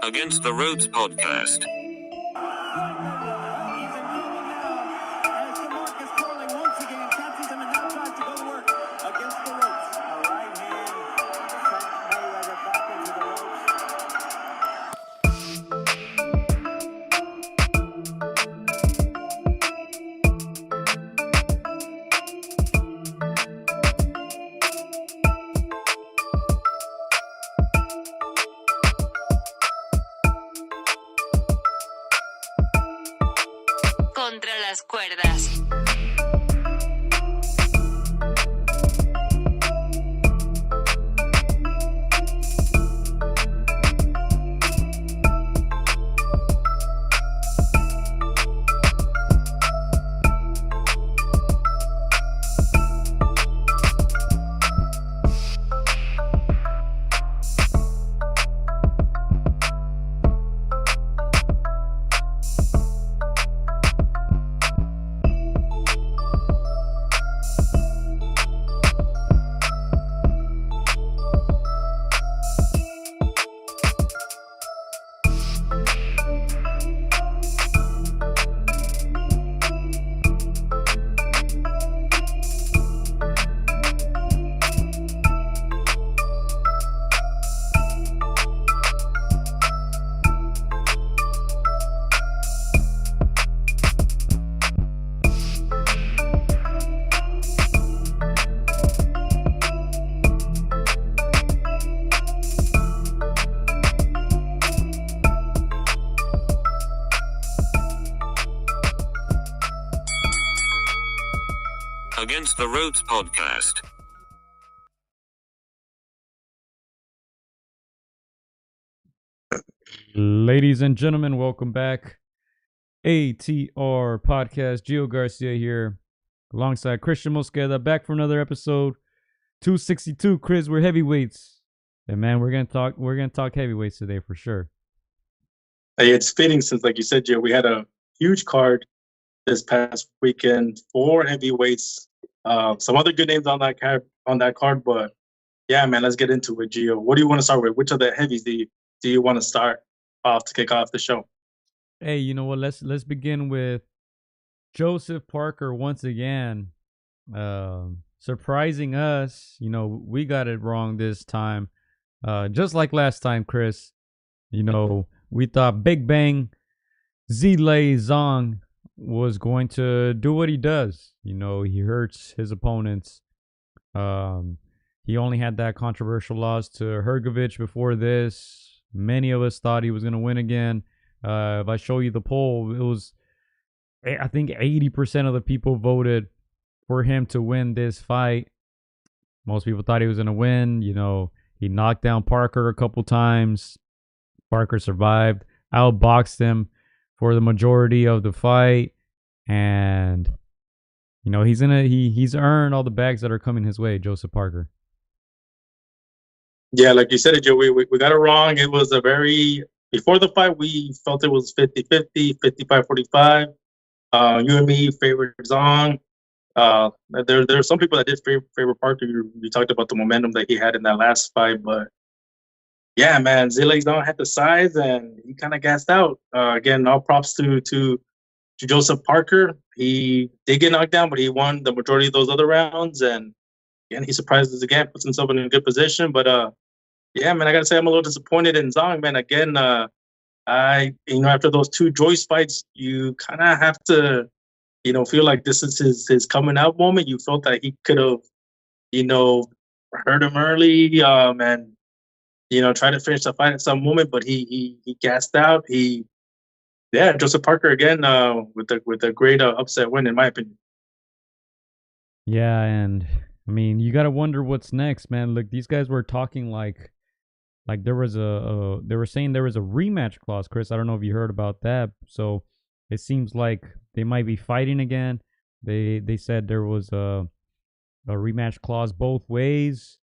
Against the Ropes podcast. Contra las cuerdas. Against the Ropes podcast. Ladies and gentlemen, welcome back. AtR podcast. Gio Garcia here, alongside Christian Mosqueda, back for another episode. 262, Chris. We're heavyweights, and man, we're gonna talk heavyweights today for sure. Hey, it's fitting since, like you said, Gio, we had a huge card this past weekend, 4 heavyweights. Some other good names on that card, but yeah, man, let's get into it, Gio. What do you want to start with? Which of the heavies do you want to start off to kick off the show? Hey, you know what? Let's begin with Joseph Parker once again, surprising us. You know, we got it wrong this time, just like last time, Chris. You know, we thought Big Bang Zhang was going to do what he does. You know, he hurts his opponents. He only had that controversial loss to Hrgovic before this. Many of us thought he was going to win again. If I show you the poll, it was, I think 80% of the people voted for him to win this fight. Most people thought he was going to win. You know, he knocked down Parker a couple times. Parker survived, outboxed him for the majority of the fight, and you know he's earned all the bags that are coming his way. Joseph Parker. Yeah, like you said, Joe, we got it wrong. It was before the fight, we felt it was 50-50, 55-45. You and me favored Zhang. There are some people that did favor Parker. You talked about the momentum that he had in that last fight, but yeah, man, Zhang had the size and he kind of gassed out. Again, all props to Joseph Parker. He did get knocked down, but he won the majority of those other rounds. And again, he surprised us again, puts himself in a good position. But yeah, man, I gotta say I'm a little disappointed in Zhang, man. Again, after those 2 Joyce fights, you kind of have to, feel like this is his coming out moment. You felt that he could have, hurt him early, and try to finish the fight at some moment, but he gassed out. Joseph Parker again with a great upset win, in my opinion. Yeah, and I mean, you gotta wonder what's next, man. Look, these guys were talking like there was they were saying there was a rematch clause, Chris. I don't know if you heard about that. So it seems like they might be fighting again. They said there was a rematch clause both ways.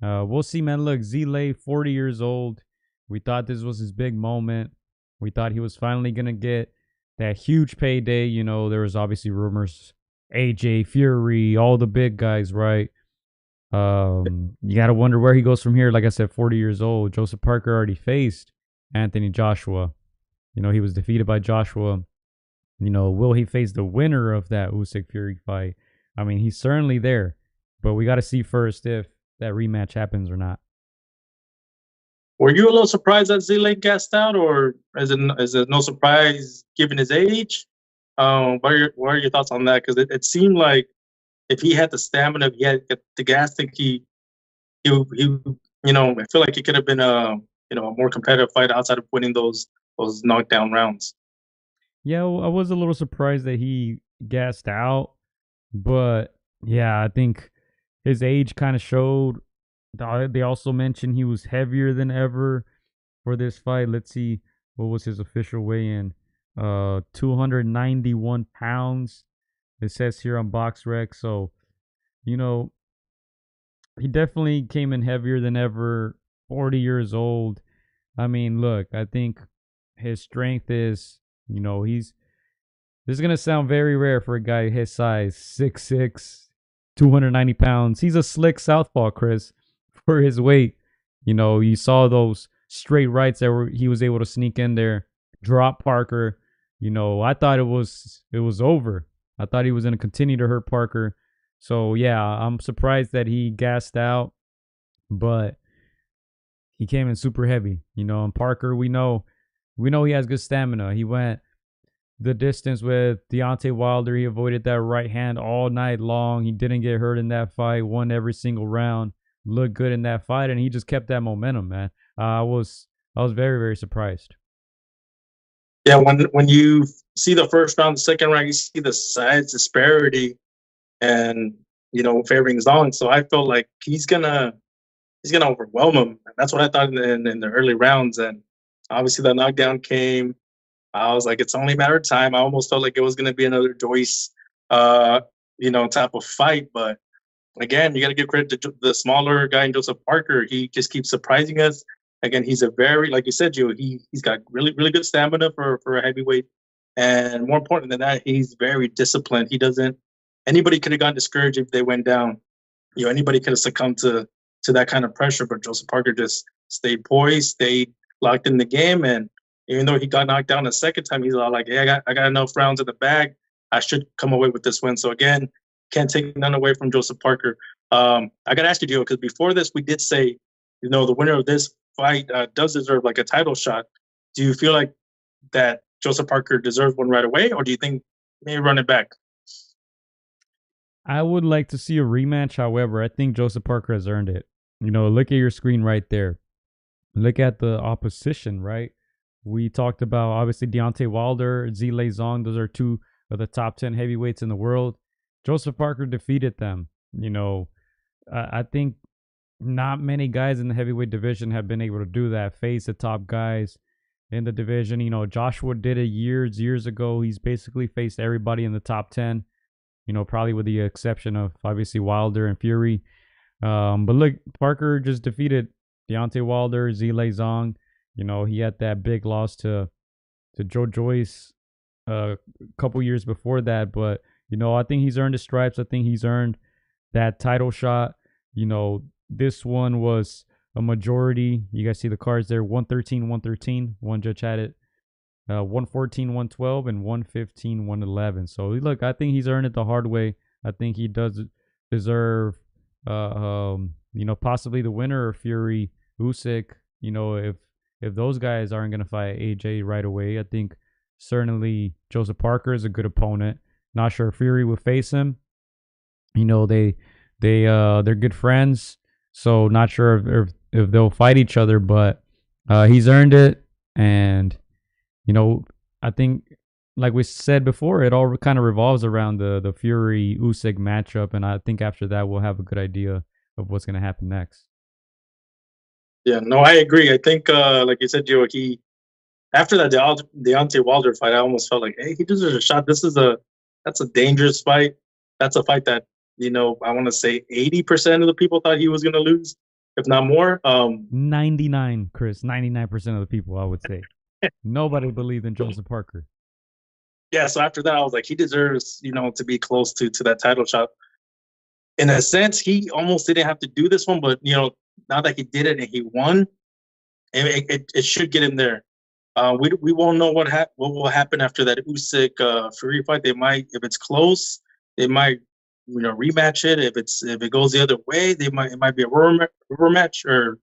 We'll see, man. Look, Zile, 40 years old. We thought this was his big moment. We thought he was finally going to get that huge payday. You know, there was obviously rumors, AJ, Fury, all the big guys, right? You got to wonder where he goes from here. Like I said, 40 years old. Joseph Parker already faced Anthony Joshua. He was defeated by Joshua. Will he face the winner of that Usyk Fury fight? I mean, he's certainly there, but we got to see first if that rematch happens or not. Were you a little surprised that Zile gassed out, or is it no surprise given his age? What are your thoughts on that? Because it seemed like if he had the stamina, if he had the gas, I think he I feel like it could have been a more competitive fight outside of winning those knockdown rounds. Yeah, I was a little surprised that he gassed out, but yeah, I think his age kind of showed. They also mentioned he was heavier than ever for this fight. Let's see, what was his official weigh-in? 291 pounds. It says here on BoxRec. So, he definitely came in heavier than ever. 40 years old. I mean, look, I think his strength is, this is going to sound very rare for a guy his size, 6'6", 290 pounds. He's a slick southpaw, Chris, for his weight. You saw those straight rights that he was able to sneak in there, drop Parker. I thought it was over. I thought he was going to continue to hurt Parker. So, yeah, I'm surprised that he gassed out, but he came in super heavy. And Parker, we know he has good stamina. He went the distance with Deontay Wilder. He avoided that right hand all night long. He didn't get hurt in that fight, won every single round, looked good in that fight, and he just kept that momentum, man. I was very, very surprised. Yeah, when you see the first round, the second round, you see the size disparity and favoring Zhang. So I felt like he's gonna overwhelm him. That's what I thought in the early rounds. And obviously the knockdown came. I was like, it's only a matter of time. I almost felt like it was gonna be another Joyce type of fight. But again, you gotta give credit to the smaller guy in Joseph Parker. He just keeps surprising us. Again, he's a very, like you said, Joe, he's got really, really good stamina for a heavyweight. And more important than that, he's very disciplined. Anybody could have gotten discouraged if they went down. Anybody could have succumbed to that kind of pressure, but Joseph Parker just stayed poised, stayed locked in the game. And even though he got knocked down a second time, he's all like, hey, I got enough rounds in the bag. I should come away with this win. So again, can't take none away from Joseph Parker. I got to ask you, Joe, because before this, we did say, the winner of this fight does deserve like a title shot. Do you feel like that Joseph Parker deserves one right away, or do you think maybe run it back? I would like to see a rematch. However, I think Joseph Parker has earned it. Look at your screen right there. Look at the opposition, right? We talked about, obviously, Deontay Wilder, Zhilei Zhang. Those are two of the top 10 heavyweights in the world. Joseph Parker defeated them. I think not many guys in the heavyweight division have been able to do that, face the top guys in the division. Joshua did it years ago. He's basically faced everybody in the top 10, probably with the exception of, obviously, Wilder and Fury. But look, Parker just defeated Deontay Wilder, Zhilei Zhang. He had that big loss to Joe Joyce a couple years before that. But, I think he's earned his stripes. I think he's earned that title shot. This one was a majority. You guys see the cards there, 113-113. One judge had it 114-112 and 115-111. So look, I think he's earned it the hard way. I think he does deserve possibly the winner of Fury Usyk. If those guys aren't going to fight AJ right away, I think certainly Joseph Parker is a good opponent. Not sure if Fury will face him. They're good friends. So not sure if they'll fight each other, but he's earned it. And, I think, like we said before, it all kind of revolves around the Fury-Usyk matchup. And I think after that, we'll have a good idea of what's going to happen next. Yeah, no, I agree. I think, like you said, Joe, after that Deontay Wilder fight, I almost felt like, hey, he deserves a shot. That's a dangerous fight. That's a fight that, I want to say 80% of the people thought he was going to lose, if not more. 99, Chris, 99% of the people, I would say. Nobody believed in Joseph Parker. Yeah, so after that, I was like, he deserves, to be close to that title shot. in a sense, he almost didn't have to do this one, but you know, now that he did it and he won, it should get him there. We won't know what will happen after that Usyk Fury fight. They might, if it's close, they might rematch it. If it goes the other way, it might be a rematch or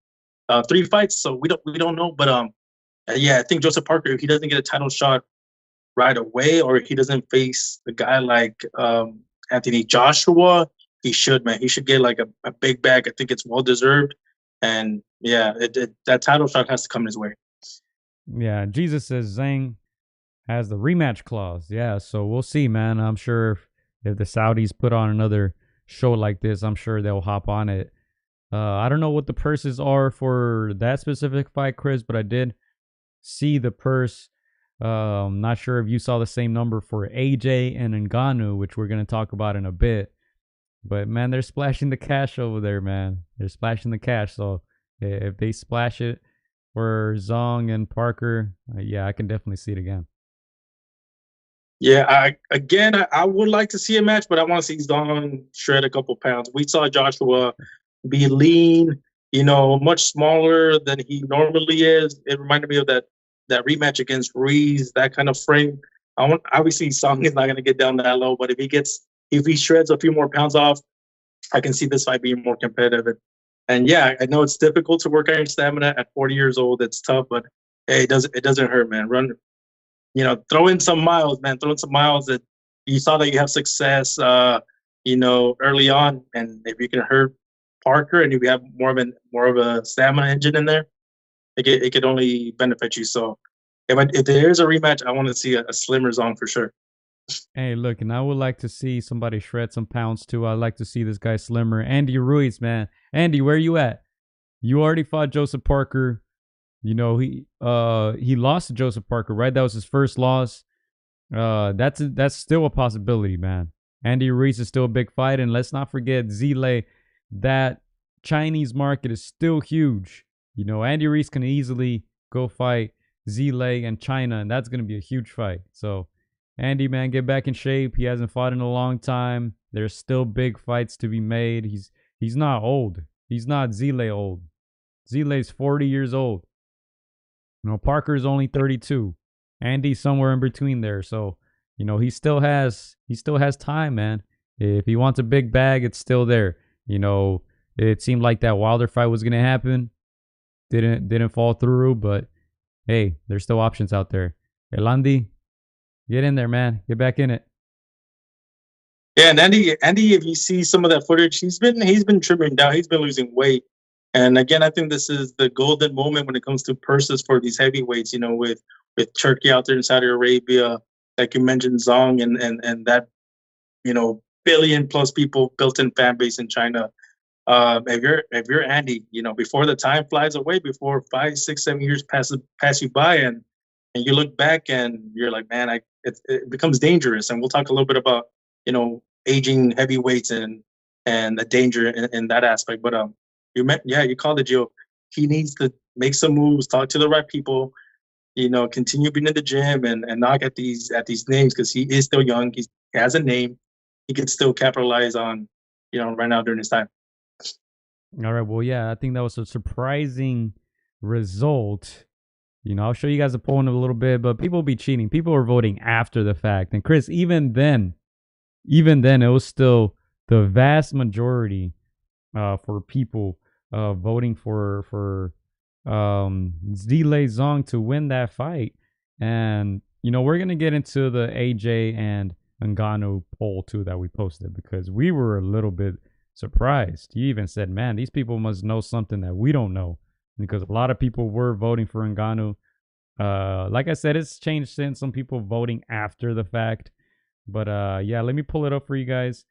3 fights. So we don't know. But yeah, I think Joseph Parker, if he doesn't get a title shot right away, or he doesn't face a guy like Anthony Joshua, he should, man. He should get like a big bag. I think it's well deserved. And yeah, that title shot has to come his way. Yeah, Jesus says Zhang has the rematch clause. Yeah, so we'll see, man. I'm sure if the Saudis put on another show like this, I'm sure they'll hop on it. I don't know what the purses are for that specific fight, Chris, but I did see the purse. I'm not sure if you saw the same number for AJ and Ngannou, which we're going to talk about in a bit. But, man, they're splashing the cash over there, man. They're splashing the cash. So if they splash it for Zhang and Parker, yeah, I can definitely see it again. Yeah, I would like to see a match, but I want to see Zhang shred a couple pounds. We saw Joshua be lean, much smaller than he normally is. It reminded me of that rematch against Ruiz, that kind of frame. Obviously Zhang is not going to get down that low, but if he shreds a few more pounds off, I can see this fight being more competitive. And yeah, I know it's difficult to work on your stamina at 40 years old. It's tough, but hey, it doesn't hurt, man. Run, throw in some miles, man. Throw in some miles that you saw that you have success, early on. And if you can hurt Parker and if you have more of a stamina engine in there, it could only benefit you. So if there is a rematch, I want to see a slimmer Zhang for sure. Hey, look, and I would like to see somebody shred some pounds too. I'd like to see this guy slimmer. Andy Ruiz, man. Andy, where you at? You already fought Joseph Parker. He lost to Joseph Parker, right? That was his first loss. That's still a possibility, man. Andy Ruiz is still a big fight, and let's not forget Zile. That Chinese market is still huge. Andy Ruiz can easily go fight Zile and China, and that's gonna be a huge fight. So, Andy, man, get back in shape. He hasn't fought in a long time. There's still big fights to be made. He's not old. He's not Zile old. Zile's 40 years old. Parker's only 32. Andy's somewhere in between there. So, he still has time, man. If he wants a big bag, it's still there. It seemed like that Wilder fight was gonna happen. Didn't fall through, but hey, there's still options out there. Elandi, get in there, man. Get back in it. Yeah, and Andy, if you see some of that footage, he's been trimming down. He's been losing weight. And again, I think this is the golden moment when it comes to purses for these heavyweights. With Turkey out there in Saudi Arabia, like you mentioned, Zhang and that billion plus people built-in fan base in China. If you're Andy, before the time flies away, before 5, 6, 7 years pass you by, and you look back and you're like, man, it becomes dangerous. And we'll talk a little bit about aging heavyweights and the danger in that aspect. But you called it, Joe. He needs to make some moves, talk to the right people, continue being in the gym and knock at these names, because he is still young. He has a name. He can still capitalize on, right now during his time. All right. Well, yeah, I think that was a surprising result. I'll show you guys the poll in a little bit, but people be cheating. People are voting after the fact. And Chris, even then, it was still the vast majority for people voting for Zile Zhang to win that fight. And, we're going to get into the AJ and Ngannou poll too that we posted, because we were a little bit surprised. You even said, man, these people must know something that we don't know, because a lot of people were voting for Ngannou. Like I said, it's changed since, some people voting after the fact. But yeah, let me pull it up for you guys.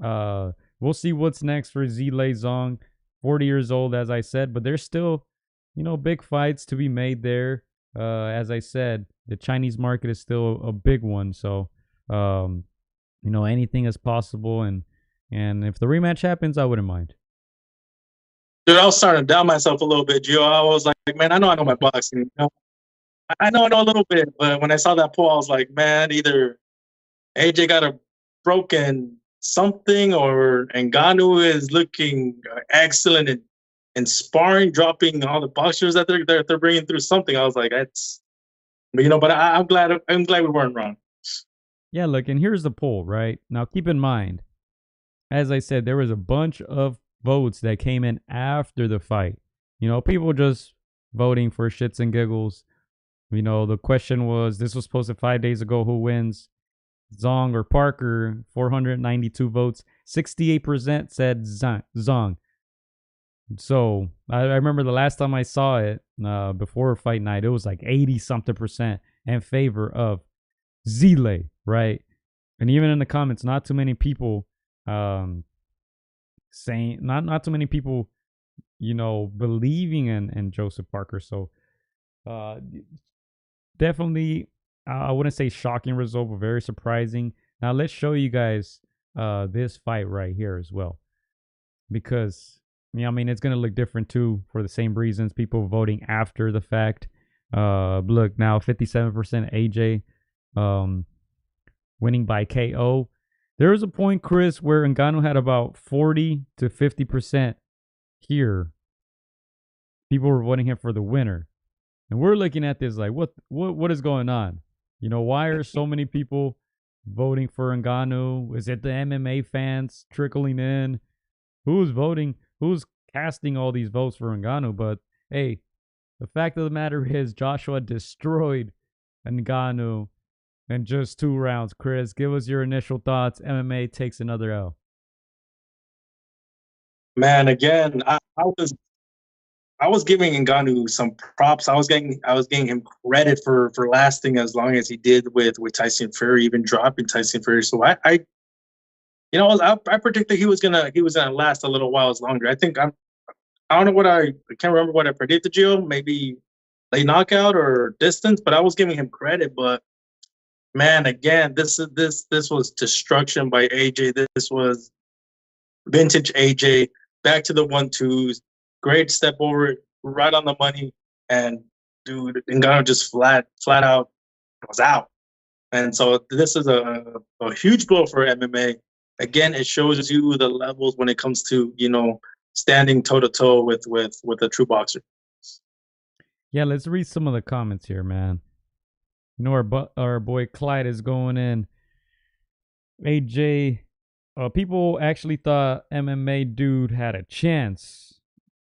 We'll see what's next for Zile Zhang. 40 years old, as I said, but there's still, big fights to be made there. As I said, the Chinese market is still a big one. So, anything is possible. And if the rematch happens, I wouldn't mind. Dude, I was starting to doubt myself a little bit, Joe. I was like, man, I know my boxing. I know a little bit, but when I saw that poll, I was like, man, either AJ got a broken something, or Ngannou is looking excellent and sparring, dropping all the boxers that they're bringing through something. I was like, that's, but I'm glad we weren't wrong. Yeah, look, and here's the poll, right? Now, keep in mind, as I said, there was a bunch of votes that came in after the fight. People just voting for shits and giggles. The question was, this was posted 5 days ago, who wins, Zhang or Parker? 492 votes. 68% said Zhang. So I remember the last time I saw it before fight night, it was like 80-something% in favor of Zile, right? And even in the comments, not too many people saying, not too many people, believing in Joseph Parker. So definitely, I wouldn't say shocking result, but very surprising. Now let's show you guys this fight right here as well, because it's gonna look different too for the same reasons. People voting after the fact. Look now, 57% AJ, winning by KO. There was a point, Chris, where Ngannou had about 40 to 50% here. People were voting him for the winner. And we're looking at this like, what is going on? Why are so many people voting for Ngannou? Is it the MMA fans trickling in? Who's voting? Who's casting all these votes for Ngannou? But hey, the fact of the matter is Joshua destroyed Ngannou in just 2 rounds. Chris, give us your initial thoughts. MMA takes another L. Man, again, I was giving Ngannou some props. I was getting him credit for lasting as long as he did with Tyson Fury, even dropping Tyson Fury. So I predicted he was gonna last a little while longer. I don't know I can't remember what I predicted, Gio. Maybe late knockout or distance, but I was giving him credit. But man, again, this was destruction by AJ. This was vintage AJ. Back to the 1-2s. Great step over, right on the money, and dude, Ngannou just flat out was out. And so this is a huge blow for MMA. Again, it shows you the levels when it comes to standing toe to toe with a true boxer. Yeah, let's read some of the comments here, man. Our boy Clyde is going in. AJ, people actually thought MMA dude had a chance.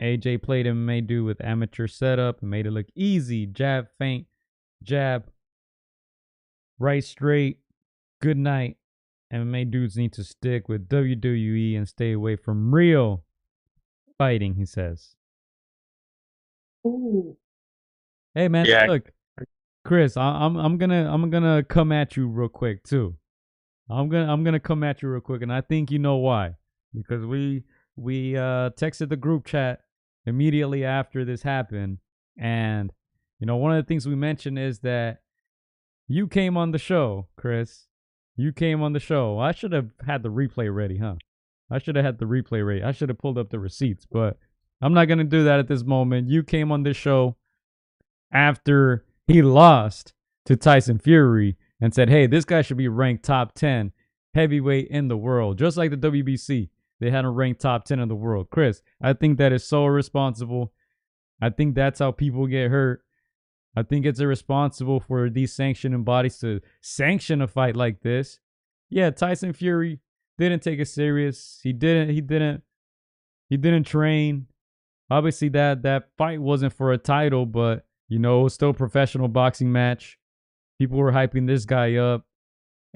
AJ played MMA dude with amateur setup and made it look easy. Jab, feint, jab, right straight, good night. MMA dudes need to stick with WWE and stay away from real fighting, he says. Ooh. Hey man, look, Chris, I'm gonna come at you real quick too. I'm gonna come at you real quick, and I think you know why. Because we texted the group chat immediately after this happened, and one of the things we mentioned is that you came on the show, Chris. You came on the show. I should have had the replay ready, huh? I should have had the replay ready. I should have pulled up the receipts, but I'm not gonna do that at this moment. You came on this show after he lost to Tyson Fury and said, hey, this guy should be ranked top 10 heavyweight in the world. Just like the WBC, they had him ranked top 10 in the world. Chris, I think that is so irresponsible. I think that's how people get hurt. I think it's irresponsible for these sanctioning bodies to sanction a fight like this. Yeah, Tyson Fury didn't take it serious. He didn't train. Obviously that fight wasn't for a title, but it was still a professional boxing match. People were hyping this guy up.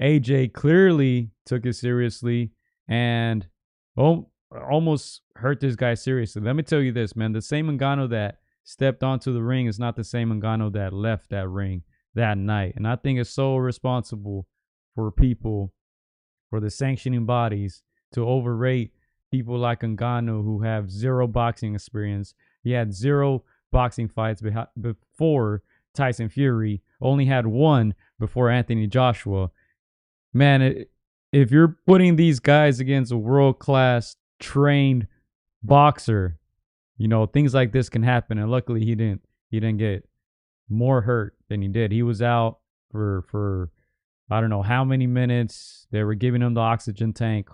AJ clearly took it seriously and almost hurt this guy seriously. Let me tell you this, man. The same Ngannou that stepped onto the ring is not the same Ngannou that left that ring that night. And I think it's so irresponsible for people, for the sanctioning bodies, to overrate people like Ngannou who have zero boxing experience. He had 0 boxing fights before Tyson Fury, only had 1 before Anthony Joshua. Man, if you're putting these guys against a world-class trained boxer, things like this can happen. And luckily he didn't get more hurt than he did. He was out for I don't know how many minutes. They were giving him the oxygen tank.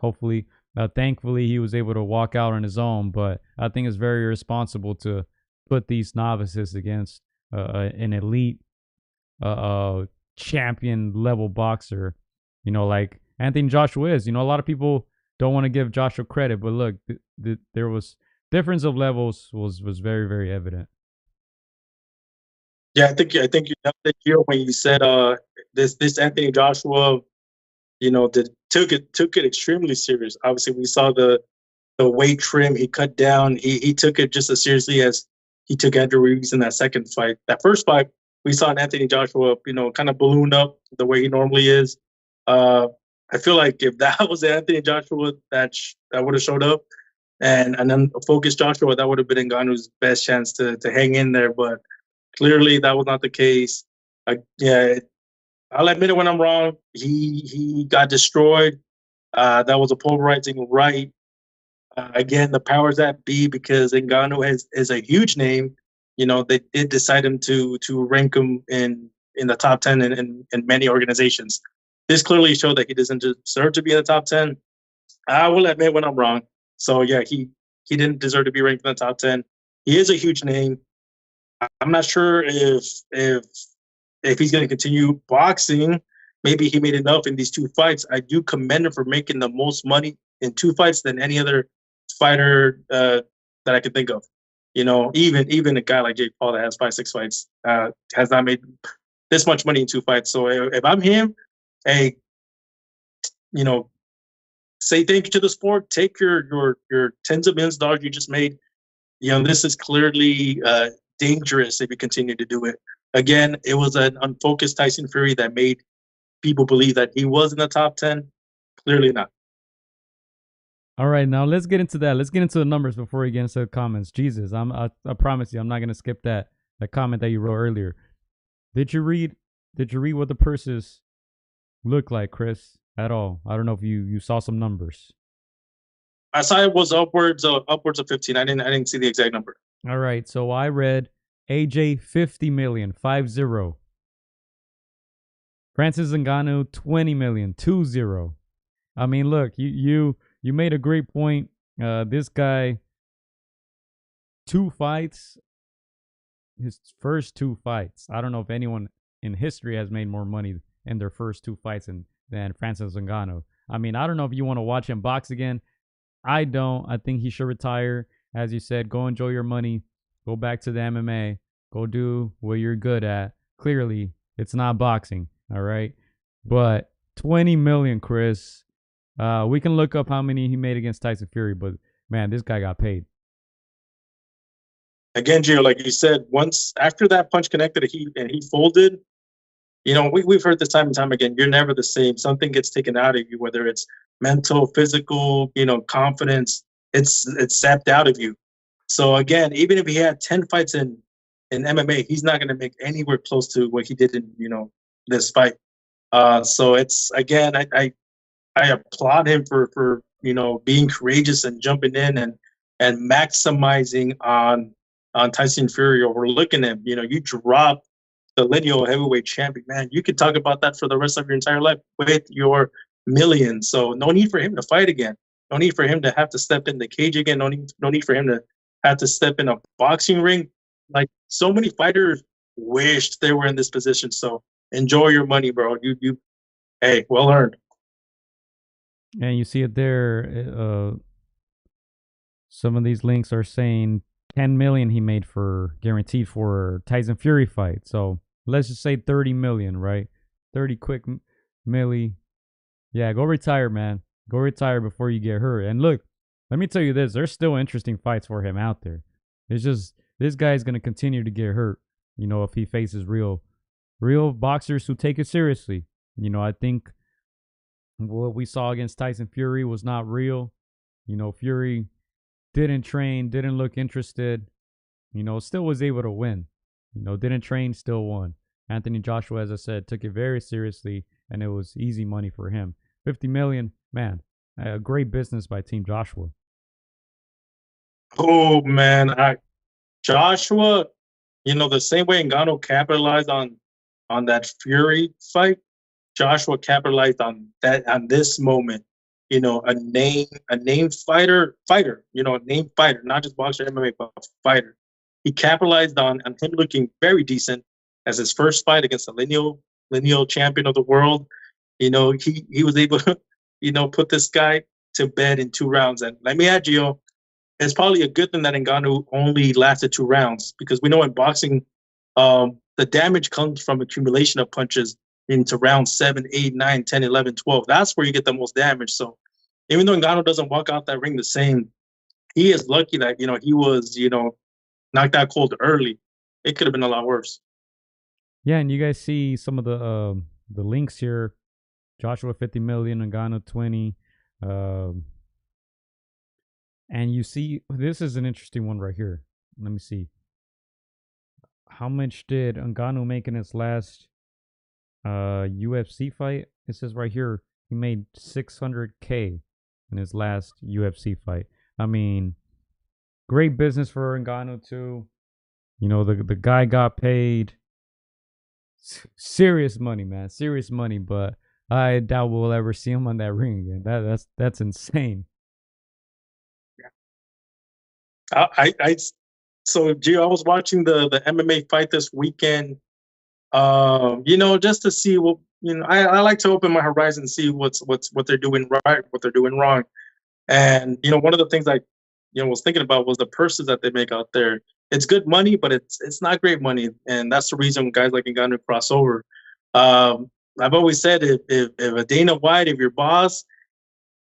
Thankfully, he was able to walk out on his own. But I think it's very irresponsible to put these novices against an elite champion level boxer. Like Anthony Joshua is. A lot of people don't want to give Joshua credit, but look, there was difference of levels was very, very evident. Yeah, I think you nailed it here when you said this Anthony Joshua, took it extremely serious. Obviously, we saw the weight trim he cut down. He took it just as seriously as he took Andrew Ruiz in that second fight. That first fight, we saw Anthony Joshua, kind of balloon up the way he normally is. I feel like if that was Anthony Joshua that would have showed up, and then focused Joshua, that would have been Ngannou's best chance to hang in there. But clearly, that was not the case. Yeah, I'll admit it when I'm wrong. He got destroyed. That was a polarizing right. Again, the powers that be, because Ngannou is a huge name. They did decide him to rank him in the top 10 in many organizations. This clearly showed that he doesn't deserve to be in the top 10. I will admit when I'm wrong. So yeah, he didn't deserve to be ranked in the top 10. He is a huge name. I'm not sure if he's going to continue boxing. Maybe he made enough in these two fights. I do commend him for making the most money in two fights than any other fighter that I can think of. Even a guy like Jake Paul that has 5-6 fights has not made this much money in two fights. So if I'm him, hey, say thank you to the sport. Take your tens of millions of dollars you just made. This is clearly dangerous if you continue to do it. Again, it was an unfocused Tyson Fury that made people believe that he was in the top 10. Clearly not. All right, now let's get into that. Let's get into the numbers before we get into the comments. Jesus, I promise you, I'm not gonna skip that comment that you wrote earlier. Did you read what the purses look like, Chris? At all? I don't know if you saw some numbers. I saw it was upwards of 15. I didn't see the exact number. All right, so I read AJ 50 million, 50. Francis Ngannou 20 million, 20. I mean, look, you made a great point. This guy, 2 fights, his first 2 fights. I don't know if anyone in history has made more money in their first 2 fights than Francis Ngannou. I mean, I don't know if you want to watch him box again. I don't. I think he should retire. As you said, go enjoy your money. Go back to the MMA. Go do what you're good at. Clearly, it's not boxing. All right. But 20 million, Chris. We can look up how many he made against Tyson Fury, but man, this guy got paid. Again, Gio, like you said, once after that punch connected, he folded. We've heard this time and time again. You're never the same. Something gets taken out of you, whether it's mental, physical, confidence. It's sapped out of you. So again, even if he had 10 fights in MMA, he's not going to make anywhere close to what he did in this fight. So it's, again, I applaud him for being courageous and jumping in and maximizing on Tyson Fury, overlooking him. You drop the lineal heavyweight champion, man. You could talk about that for the rest of your entire life with your millions. So no need for him to fight again. No need for him to have to step in the cage again. No need for him to have to step in a boxing ring. Like, so many fighters wished they were in this position. So enjoy your money, bro. You hey, well earned. And you see it there. Some of these links are saying 10 million he made for guaranteed for Tyson Fury fight. So let's just say 30 million, right? 30 quick milli. Yeah, go retire, man. Go retire before you get hurt. And look, let me tell you this. There's still interesting fights for him out there. It's just this guy is going to continue to get hurt, if he faces real boxers who take it seriously. I think what we saw against Tyson Fury was not real. Fury didn't train, didn't look interested, still was able to win. Didn't train, still won. Anthony Joshua, as I said, took it very seriously, and it was easy money for him. 50 million, man, a great business by Team Joshua. Oh, man. Joshua, the same way Ngannou capitalized on that Fury fight, Joshua capitalized on this moment. You know, a named fighter, a named fighter, not just boxer, MMA, but a fighter. He capitalized on him looking very decent as his first fight against the lineal champion of the world. You know, he was able to, put this guy to bed in 2 rounds. And let me add, Gio, it's probably a good thing that Ngannou only lasted 2 rounds, because we know in boxing, the damage comes from accumulation of punches into round 7, 8, 9, 10, 11, 12. That's where you get the most damage. So even though Ngannou doesn't walk out that ring the same, he is lucky that, he was, knocked out cold early. It could have been a lot worse. Yeah, and you guys see some of the links here. Joshua 50 million, Ngannou 20. And you see, this is an interesting one right here. Let me see. How much did Ngannou make in his last UFC fight? It says right here he made $600K in his last UFC fight. I mean, great business for Ngannou too. You know, the guy got paid serious money, man, serious money. But I doubt we'll ever see him on that ring again. That's insane. So Gio, I was watching the MMA fight this weekend. Just to see what I like to open my horizon and see what they're doing right, what they're doing wrong. And one of the things I was thinking about was the purses that they make out there. It's good money, but it's not great money, and that's the reason guys like Ngannou cross over. I've always said if a Dana White, if your boss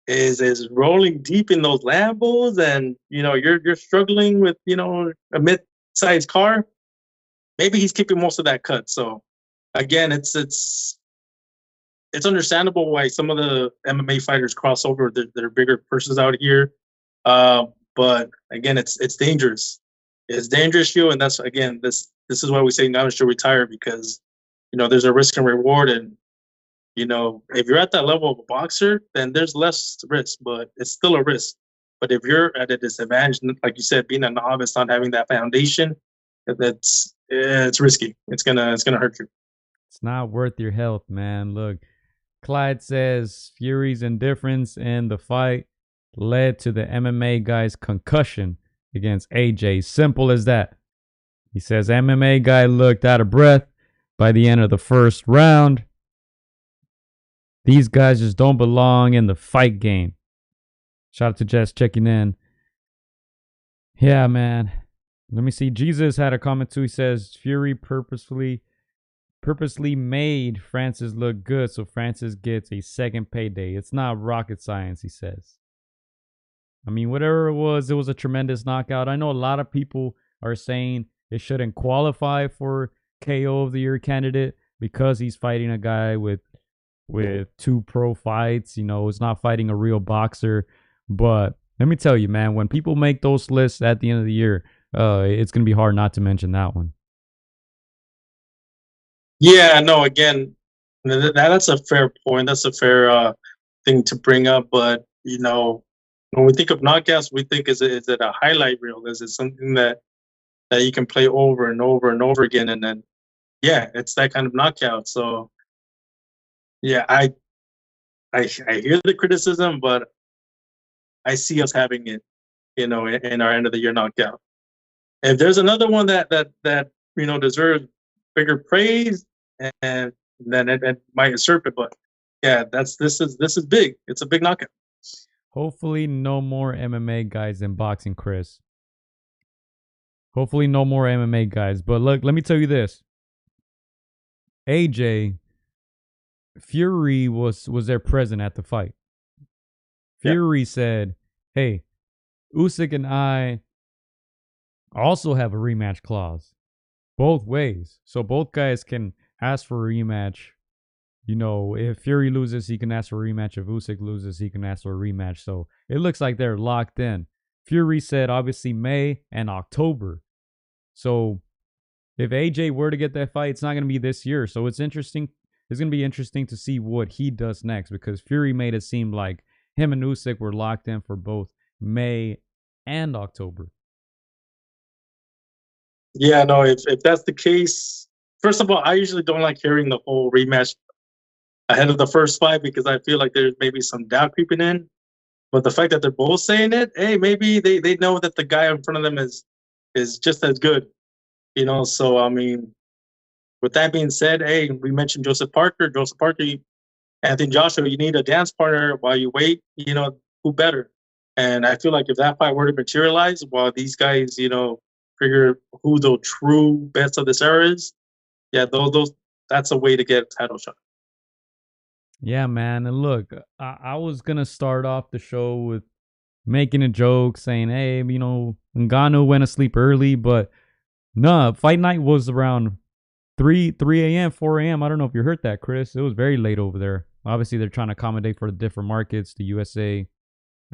is rolling deep in those Lambos, and you're struggling with a mid-sized car, maybe he's keeping most of that cut. So again, it's understandable why some of the MMA fighters cross over. They're bigger purses out here, but again, it's dangerous. It's dangerous, and that's again this is why we say Ngannou should retire, because there's a risk and reward, and if you're at that level of a boxer, then there's less risk, but it's still a risk. But if you're at a disadvantage, like you said, being a novice, not having that foundation, it's risky. It's gonna hurt you. It's not worth your health, man. Look, Clyde says Fury's indifference in the fight led to the MMA guy's concussion against AJ. Simple as that. He says MMA guy looked out of breath by the end of the first round. These guys just don't belong in the fight game. Shout out to Jess checking in. Yeah, man. Let me see. Jesus had a comment too. He says Fury purposely made Francis look good so Francis gets a second payday. It's not rocket science, he says. I mean, whatever it was a tremendous knockout. I know a lot of people are saying it shouldn't qualify for KO of the year candidate because he's fighting a guy with 2 pro fights. It's not fighting a real boxer. But let me tell you, man, when people make those lists at the end of the year, it's going to be hard not to mention that one. Yeah, no, again, that's a fair point. That's a fair thing to bring up. But, when we think of knockouts, we think, is it a highlight reel? Is it something that you can play over and over and over again? And then, yeah, it's that kind of knockout. So, yeah, I hear the criticism, but I see us having it, in our end of the year knockout. If there's another one that deserves bigger praise, and then it might usurp it. But yeah, this is big. It's a big knockout. Hopefully, no more MMA guys in boxing, Chris. Hopefully, no more MMA guys. But look, let me tell you this. AJ, Fury was there present at the fight. Fury said, hey, Usyk and I also have a rematch clause. Both ways. So both guys can ask for a rematch. If Fury loses, he can ask for a rematch. If Usyk loses, he can ask for a rematch. So it looks like they're locked in. Fury said, obviously, May and October. So if AJ were to get that fight, it's not going to be this year. So it's interesting. It's going to be interesting to see what he does next, because Fury made it seem like him and Usyk were locked in for both May and October. Yeah, no, if that's the case, first of all, I usually don't like hearing the whole rematch ahead of the first fight because I feel like there's maybe some doubt creeping in. But the fact that they're both saying it, hey, maybe they know that the guy in front of them is just as good, you know. So I mean, with that being said, hey, we mentioned Joseph Parker. Joseph Parker, Anthony Joshua, you need a dance partner while you wait. You know, who better? And I feel like if that fight were to materialize, while these guys, you know, figure who the true best of this era is, yeah, those that's a way to get a title shot. Yeah, man. And look, I was gonna start off the show with making a joke, saying, "Hey, you know, Ngannou went to sleep early," but no, fight night was around 3 a.m., 4 a.m. I don't know if you heard that, Chris. It was very late over there. Obviously, they're trying to accommodate for the different markets, the USA,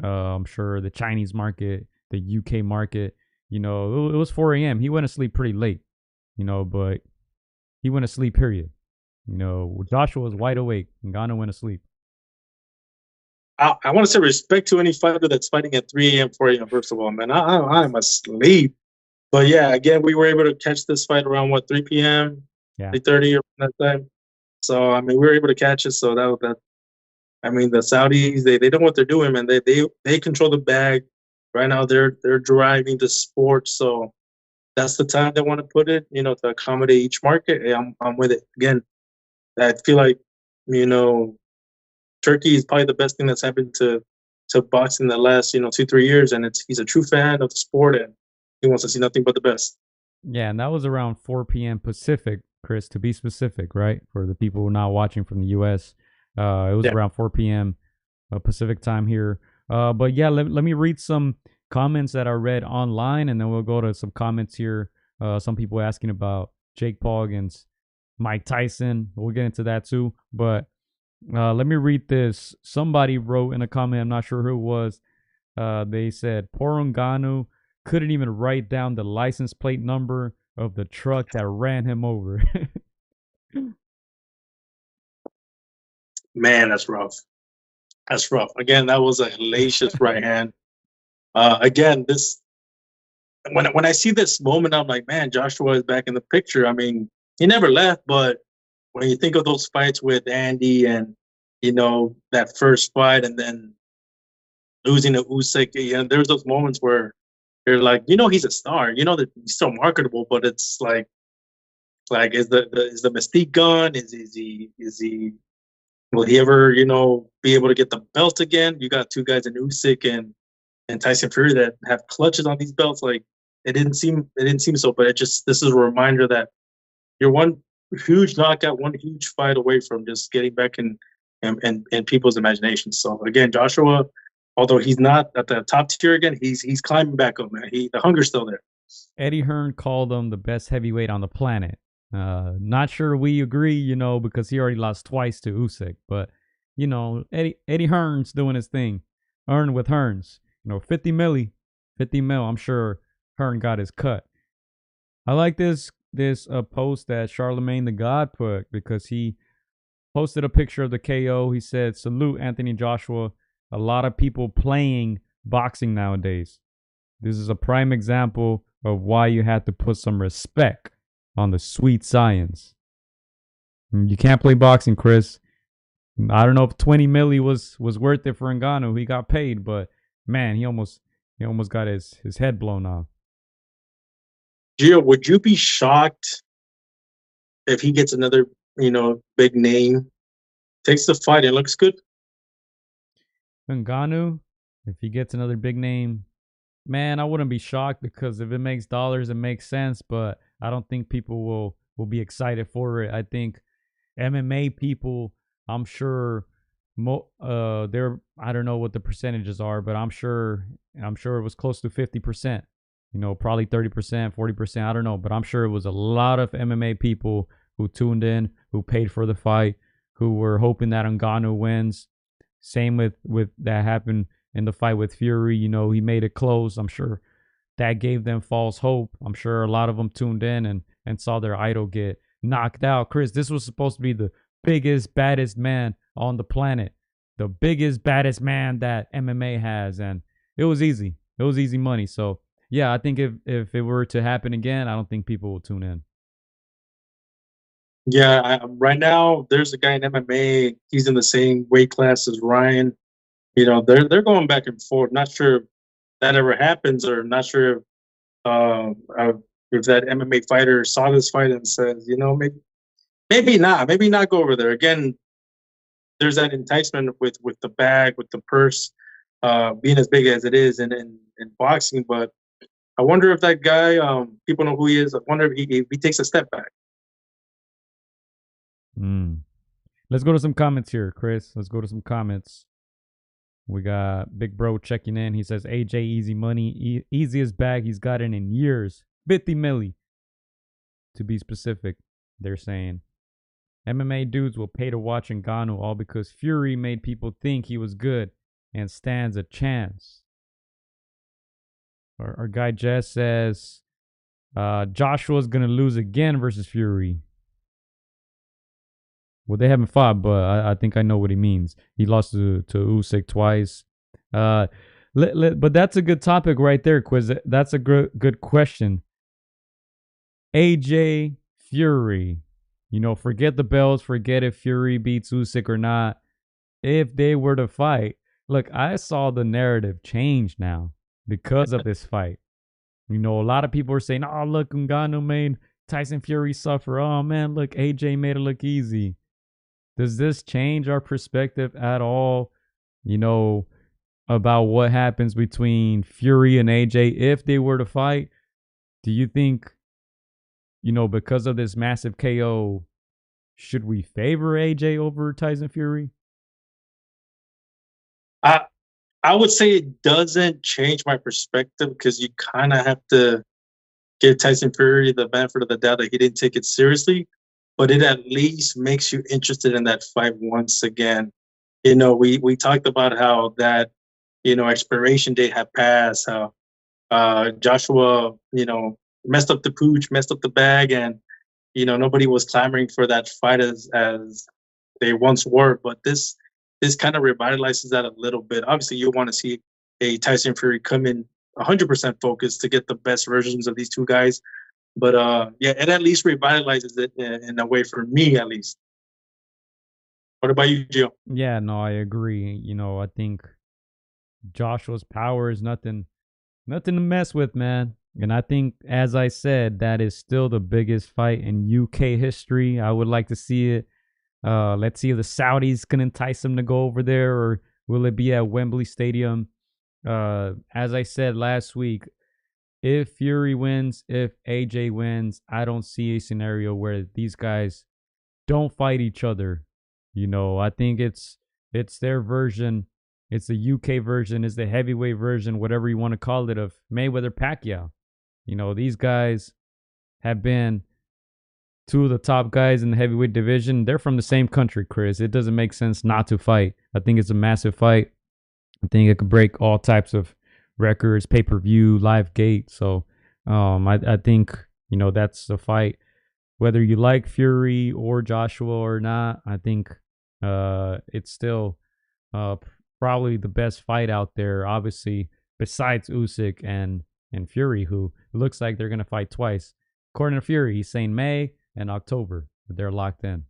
I'm sure the Chinese market, the UK market. You know, it was 4 a.m. He went to sleep pretty late, you know, but he went to sleep, period. You know, Joshua was wide awake and Ngannou went to sleep. I want to say respect to any fighter that's fighting at 3 a.m., 4 a.m. First of all, man, I'm asleep. But yeah, again, we were able to catch this fight around what 3 p.m., Yeah. 3:30 or that time. So I mean, we were able to catch it. So that I mean, the Saudis they know what they're doing, man. They control the bag right now. They're driving the sport. So that's the time they want to put it, you know, to accommodate each market. Hey, I'm with it. Again, I feel like, you know, Turkey is probably the best thing that's happened to boxing in the last, you know, 2-3 years, and he's a true fan of the sport, and he wants to see nothing but the best. Yeah, and that was around 4 p.m. Pacific, Chris, to be specific, right? For the people not watching from the US. It was around 4 p.m. Pacific time here. But yeah, let me read some comments that I read online, and then we'll go to some comments here. Some people asking about Jake Paul against Mike Tyson. We'll get into that too. But let me read this. Somebody wrote in a comment, I'm not sure who it was. They said, poor Ngannou couldn't even write down the license plate number of the truck that ran him over. Man, that's rough. That's rough. Again, that was a hellacious right hand. Again, this when I see this moment, I'm like, man, Joshua is back in the picture. I mean, he never left, but when you think of those fights with Andy and, you know, that first fight and then losing to Usyk, you know, there's those moments where you're like, you know, he's a star, you know that he's still marketable, but it's like is the mystique gone? Is he will he ever, you know, be able to get the belt again? You got two guys in Usyk and Tyson Fury that have clutches on these belts. Like it didn't seem so, but this is a reminder that you're one huge knockout, one huge fight away from just getting back in people's imaginations. So again, Joshua, although he's not at the top tier again, he's climbing back up, man. The hunger's still there. Eddie Hearn called him the best heavyweight on the planet. Not sure we agree, you know, because he already lost twice to Usyk. But, you know, Eddie Hearn's doing his thing. Hearn with Hearns. You know, 50 mil. I'm sure Hearn got his cut. I like this post that Charlemagne the God put because he posted a picture of the KO. He said, salute Anthony Joshua. A lot of people playing boxing nowadays. This is a prime example of why you had to put some respect on the sweet science. You can't play boxing, Chris. I don't know if 20 milli was worth it for Ngannou. He got paid, but man, he almost got his head blown off. Gio, would you be shocked if he gets another, you know, big name, takes the fight and looks good? Ngannou, if he gets another big name, man, I wouldn't be shocked because if it makes dollars, it makes sense. But I don't think people will be excited for it. I think MMA people, I'm sure, they're I don't know what the percentages are, but I'm sure it was close to 50%. You know, probably 30%, 40%. I don't know, but I'm sure it was a lot of MMA people who tuned in, who paid for the fight, who were hoping that Ngannou wins. Same with that happened in the fight with Fury. You know, he made it close. I'm sure that gave them false hope. I'm sure a lot of them tuned in and saw their idol get knocked out. Chris, this was supposed to be the biggest, baddest man on the planet. The biggest, baddest man that MMA has. And it was easy. It was easy money. So, yeah, I think if it were to happen again, I don't think people will tune in. Yeah, right now there's a guy in MMA. He's in the same weight class as Ryan. They're going back and forth. Not sure if that ever happens, or not sure if that MMA fighter saw this fight and says, maybe not go over there again. There's that enticement with the bag, with the purse, being as big as it is in boxing. But I wonder if that guy, people know who he is. I wonder if he takes a step back. Let's go to some comments here, Chris. Let's go to some comments. We got Big Bro checking in. He says, AJ, easy money. Easiest bag he's gotten in years. 50 milli. To be specific, they're saying. MMA dudes will pay to watch Ngannou all because Fury made people think he was good and stands a chance. Our guy Jess says, Joshua's going to lose again versus Fury. Well, they haven't fought, but I think I know what he means. He lost to Usyk twice. But that's a good topic right there, Quiz. That's a good question. AJ Fury. Forget the belts. Forget if Fury beats Usyk or not. If they were to fight. Look, I saw the narrative change now because of this fight. A lot of people are saying, oh, look, Ngannou made Tyson Fury suffer. Oh, man, look, AJ made it look easy. Does this change our perspective at all, about what happens between Fury and AJ if they were to fight? Do you think, because of this massive KO, should we favor AJ over Tyson Fury? I would say it doesn't change my perspective because you kind of have to give Tyson Fury the benefit of the doubt that he didn't take it seriously. But it at least makes you interested in that fight once again. We talked about how that, expiration date had passed, how Joshua, messed up the pooch, messed up the bag, and, nobody was clamoring for that fight as they once were. But this kind of revitalizes that a little bit. Obviously, you want to see a Tyson Fury come in 100% focused to get the best versions of these two guys. But yeah, it at least revitalizes it in a way for me, at least. What about you, Gio? Yeah, no, I agree. I think Joshua's power is nothing to mess with, man. And I think, as I said, that is still the biggest fight in UK history. I would like to see it. Let's see if the Saudis can entice him to go over there, or will it be at Wembley Stadium? As I said last week, if Fury wins, if AJ wins, I don't see a scenario where these guys don't fight each other. I think it's their version. It's the UK version, it's the heavyweight version, whatever you want to call it, of Mayweather Pacquiao. These guys have been two of the top guys in the heavyweight division. They're from the same country, Chris. It doesn't make sense not to fight. I think it's a massive fight. I think it could break all types of records, pay-per-view, live gate. So I think, that's the fight. Whether you like Fury or Joshua or not, I think it's still probably the best fight out there, obviously, besides Usyk and Fury, who looks like they're going to fight twice. According to Fury, he's saying May and October, but they're locked in.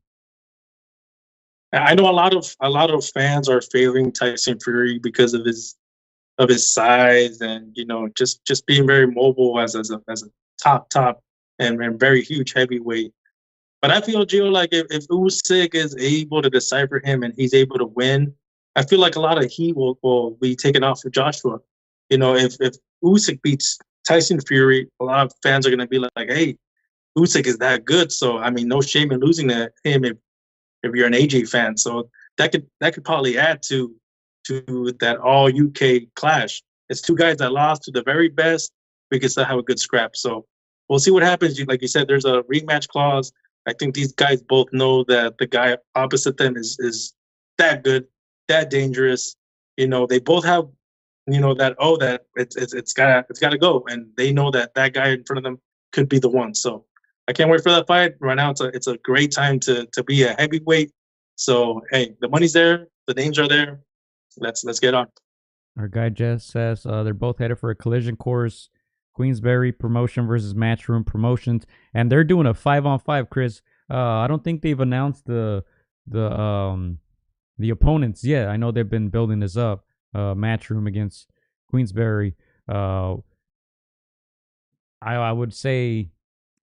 I know a lot of fans are favoring Tyson Fury because of his size and just being very mobile as a top and very huge heavyweight. But I feel, Gio, like if Usyk is able to decipher him and he's able to win, I feel like a lot of heat will be taken off of Joshua. If Usyk beats Tyson Fury, a lot of fans are going to be like, hey, Usyk is that good. So, I mean, no shame in losing to him if you're an AJ fan. So that could probably add to that all UK clash. It's two guys that lost to the very best. We could still have a good scrap. So we'll see what happens. Like you said, there's a rematch clause. I think these guys both know that the guy opposite them is that good, that dangerous. They both have, that it's gotta go, and they know that guy in front of them could be the one. So I can't wait for that fight. Right now, it's a great time to be a heavyweight. So hey, the money's there, the names are there. Let's get on. Our guy Jess says they're both headed for a collision course. Queensberry Promotion versus Matchroom Promotions, and they're doing a 5-on-5, Chris. I don't think they've announced the opponents yet. I know they've been building this up. Matchroom against Queensberry. I would say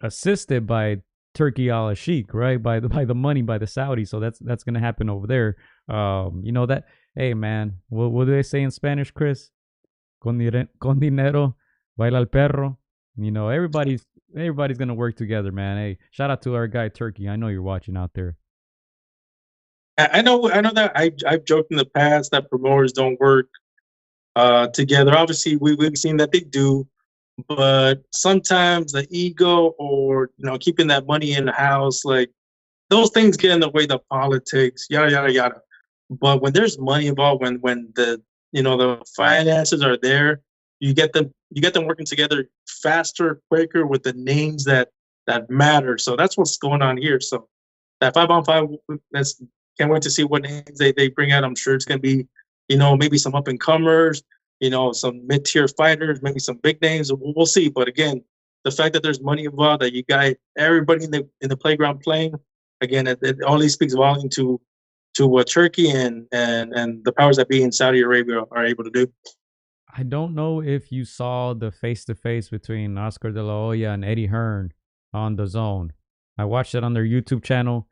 assisted by Turkey Al Sheikh, right? By the money by the Saudis. So that's gonna happen over there. You know that. Hey man, what do they say in Spanish, Chris? Con dinero baila el perro. You know everybody's gonna work together, man. Hey, shout out to our guy Turkey. I know you're watching out there. I know that I've joked in the past that promoters don't work together. Obviously, we've seen that they do, but sometimes the ego or keeping that money in the house, like those things get in the way, the politics, yada yada yada. But when there's money involved, when the the finances are there, you get them working together faster, quicker with the names that matter. So that's what's going on here. So that 5-on-5, that's can't wait to see what names they bring out. I'm sure it's gonna be, maybe some up and comers, some mid tier fighters, maybe some big names. We'll see. But again, the fact that there's money involved, that you got everybody in the playground playing, again, it only speaks volume to what Turkey and the powers that be in Saudi Arabia are able to do. I don't know if you saw the face-to-face between Oscar De La Hoya and Eddie Hearn on the Zone. I watched it on their YouTube channel.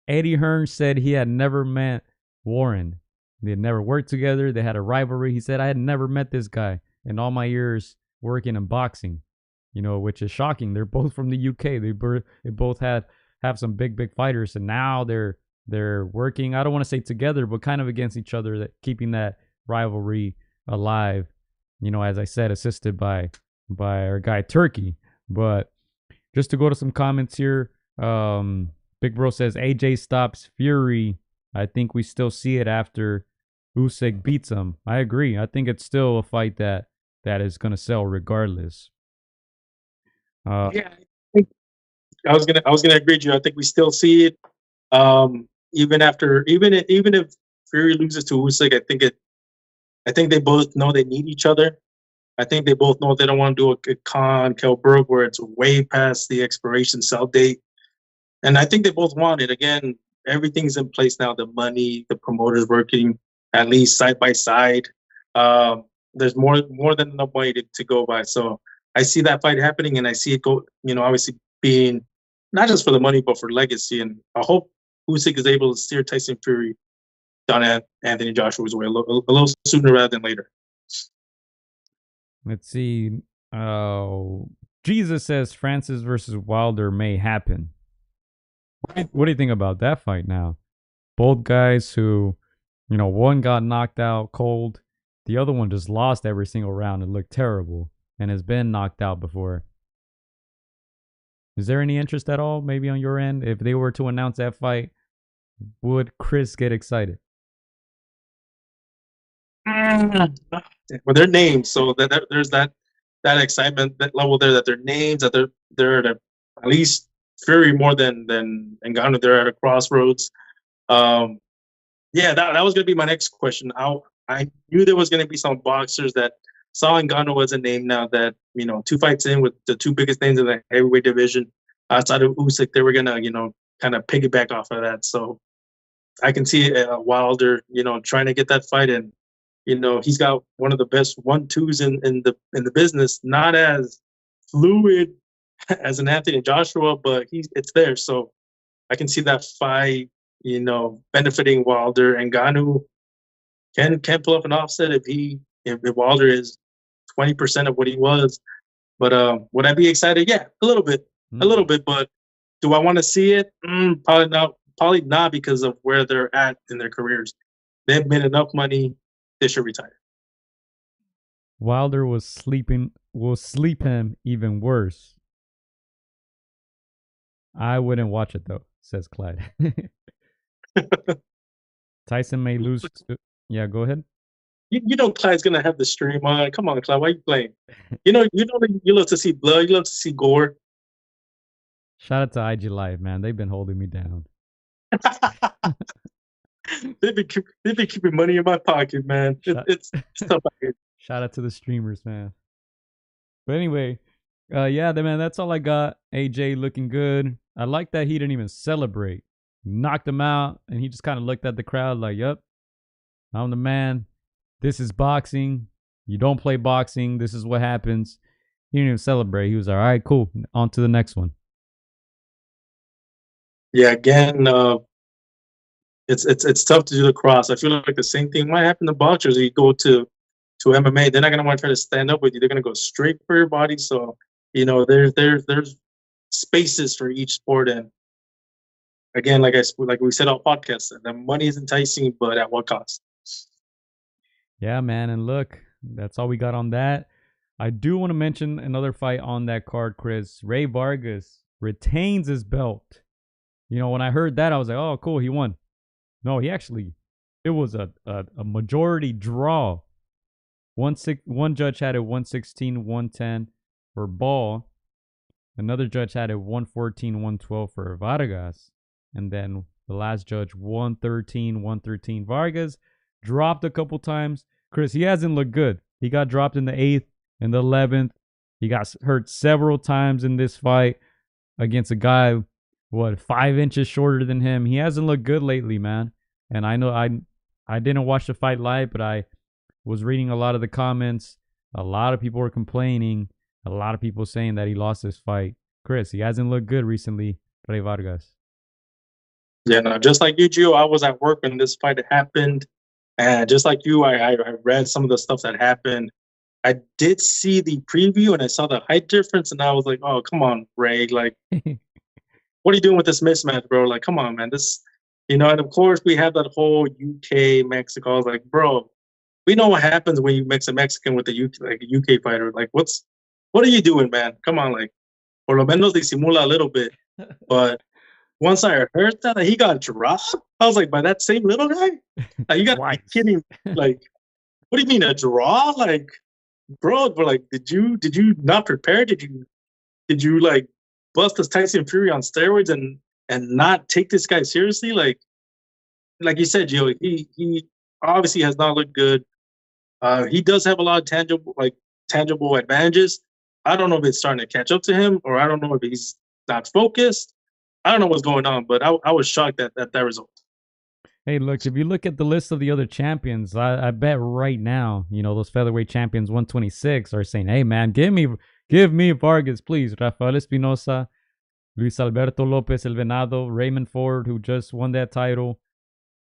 Eddie Hearn said he had never met Warren. They had never worked together. They had a rivalry. He said, I had never met this guy in all my years working in boxing, which is shocking. They're both from the UK. They both have some big fighters, and now they're working, I don't want to say together, but kind of against each other, that keeping that rivalry alive. As I said, assisted by our guy Turkey. But just to go to some comments here, Big Bro says AJ stops Fury. I think we still see it after Usyk beats him. I agree. I think it's still a fight that is going to sell regardless. Yeah, I was gonna agree with you. I think we still see it. Even if Fury loses to Usyk, I think they both know they need each other. I think they both know they don't want to do a Khan Kelbrook where it's way past the expiration sell date. And I think they both want it. Again, everything's in place now. The money, the promoters working at least side by side. There's more than enough money to go by. So I see that fight happening, and I see it go. Obviously being not just for the money, but for legacy. And I hope Usyk is able to steer Tyson Fury down at Anthony Joshua's way a little sooner rather than later. Let's see. Jesus says Francis versus Wilder may happen. What do you think about that fight now? Both guys who, one got knocked out cold. The other one just lost every single round and looked terrible and has been knocked out before. Is there any interest at all, maybe on your end? If they were to announce that fight, would Chris get excited? Well, their names, so that there's that excitement, that level there, that their names, that they're at least Fury more than Ngannou. They're at a crossroads. Yeah, that was gonna be my next question. I knew there was gonna be some boxers that saw Ngannou as a name now that 2 fights in with the 2 biggest names in the heavyweight division outside of Usyk, they were gonna kind of piggyback off of that. So I can see Wilder trying to get that fight in. He's got one of the best 1-2s in the business. Not as fluid as an Anthony Joshua, but it's there. So I can see that fight, benefiting Wilder. And Ngannou can pull up an offset if Wilder is 20% of what he was. But would I be excited? Yeah, a little bit. But do I want to see it? Probably not. Probably not, because of where they're at in their careers. They've made enough money. They should retire. Wilder will sleep him even worse. I wouldn't watch it though, says Clyde. Tyson may lose. Yeah, go ahead. Clyde's gonna have the stream on. Come on, Clyde, why are you playing? You love to see blood. You love to see gore. Shout out to IG Live, man. They've been holding me down. They've been keeping money in my pocket, man. It's tough out here. Shout out to the streamers, man. But anyway, yeah, man, that's all I got. AJ looking good. I like that he didn't even celebrate. Knocked him out, and he just kind of looked at the crowd like, "Yep, I'm the man. This is boxing. You don't play boxing. This is what happens." He didn't even celebrate. He was all right, cool. On to the next one. Yeah, again, it's tough to do the cross. I feel like the same thing might happen to boxers. You go to MMA, they're not gonna want to try to stand up with you. They're gonna go straight for your body. So there's spaces for each sport, and again, like we said on podcasts, the money is enticing, but at what cost? Yeah, man. And look, that's all we got on that. I do want to mention another fight on that card, Chris. Ray Vargas retains his belt. You know, when I heard that, I was like, oh, cool, he won. No, it was a majority draw. One judge had it 116, 110 for Ball. Another judge had it 114, 112 for Vargas. And then the last judge, 113, 113. Vargas dropped a couple times. Chris, he hasn't looked good. He got dropped in the 8th and the 11th. He got hurt several times in this fight against a guy, 5 inches shorter than him. He hasn't looked good lately, man. And I know I didn't watch the fight live, but I was reading a lot of the comments. A lot of people were complaining. A lot of people saying that he lost this fight. Chris, he hasn't looked good recently, Ray Vargas. Yeah, no, just like you, Gio, I was at work when this fight happened. And just like you, I read some of the stuff that happened. I did see the preview and I saw the height difference, and I was like, oh, come on, Ray. Like, what are you doing with this mismatch, bro? Like, come on, man. This, and of course, we have that whole UK, Mexico. I was like, bro, we know what happens when you mix a Mexican with a UK fighter. Like, what are you doing, man? Come on, like, por lo menos disimula a little bit. But once I heard that he got dropped, I was like, by that same little guy? Like, you got to be kidding. Like, what do you mean, a draw? Like, bro, but like, did you not prepare? Did you like bust this Tyson Fury on steroids and not take this guy seriously? Like you said, Joe, he obviously has not looked good. He does have a lot of tangible advantages. I don't know if it's starting to catch up to him, or I don't know if he's not focused. I don't know what's going on, but I was shocked at that result. Hey, look, if you look at the list of the other champions, I bet right now, those featherweight champions 126 are saying, hey, man, give me Vargas, please. Rafael Espinosa, Luis Alberto Lopez El Venado, Raymond Ford, who just won that title.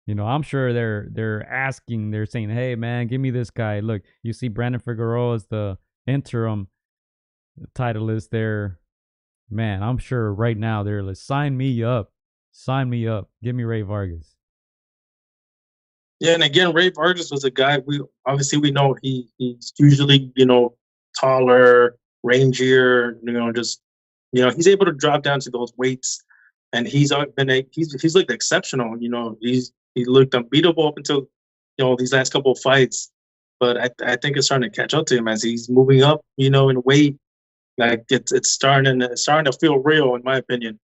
I'm sure they're saying, hey, man, give me this guy. Look, you see Brandon Figueroa as the interim titleist there. Man, I'm sure right now they're like, sign me up. Give me Ray Vargas. Yeah, and again, Ray Vargas was a guy we know he's usually, taller, rangier, he's able to drop down to those weights, and he's looked exceptional. He looked unbeatable up until these last couple of fights. But I think it's starting to catch up to him as he's moving up, in weight. Like it's starting to feel real, in my opinion.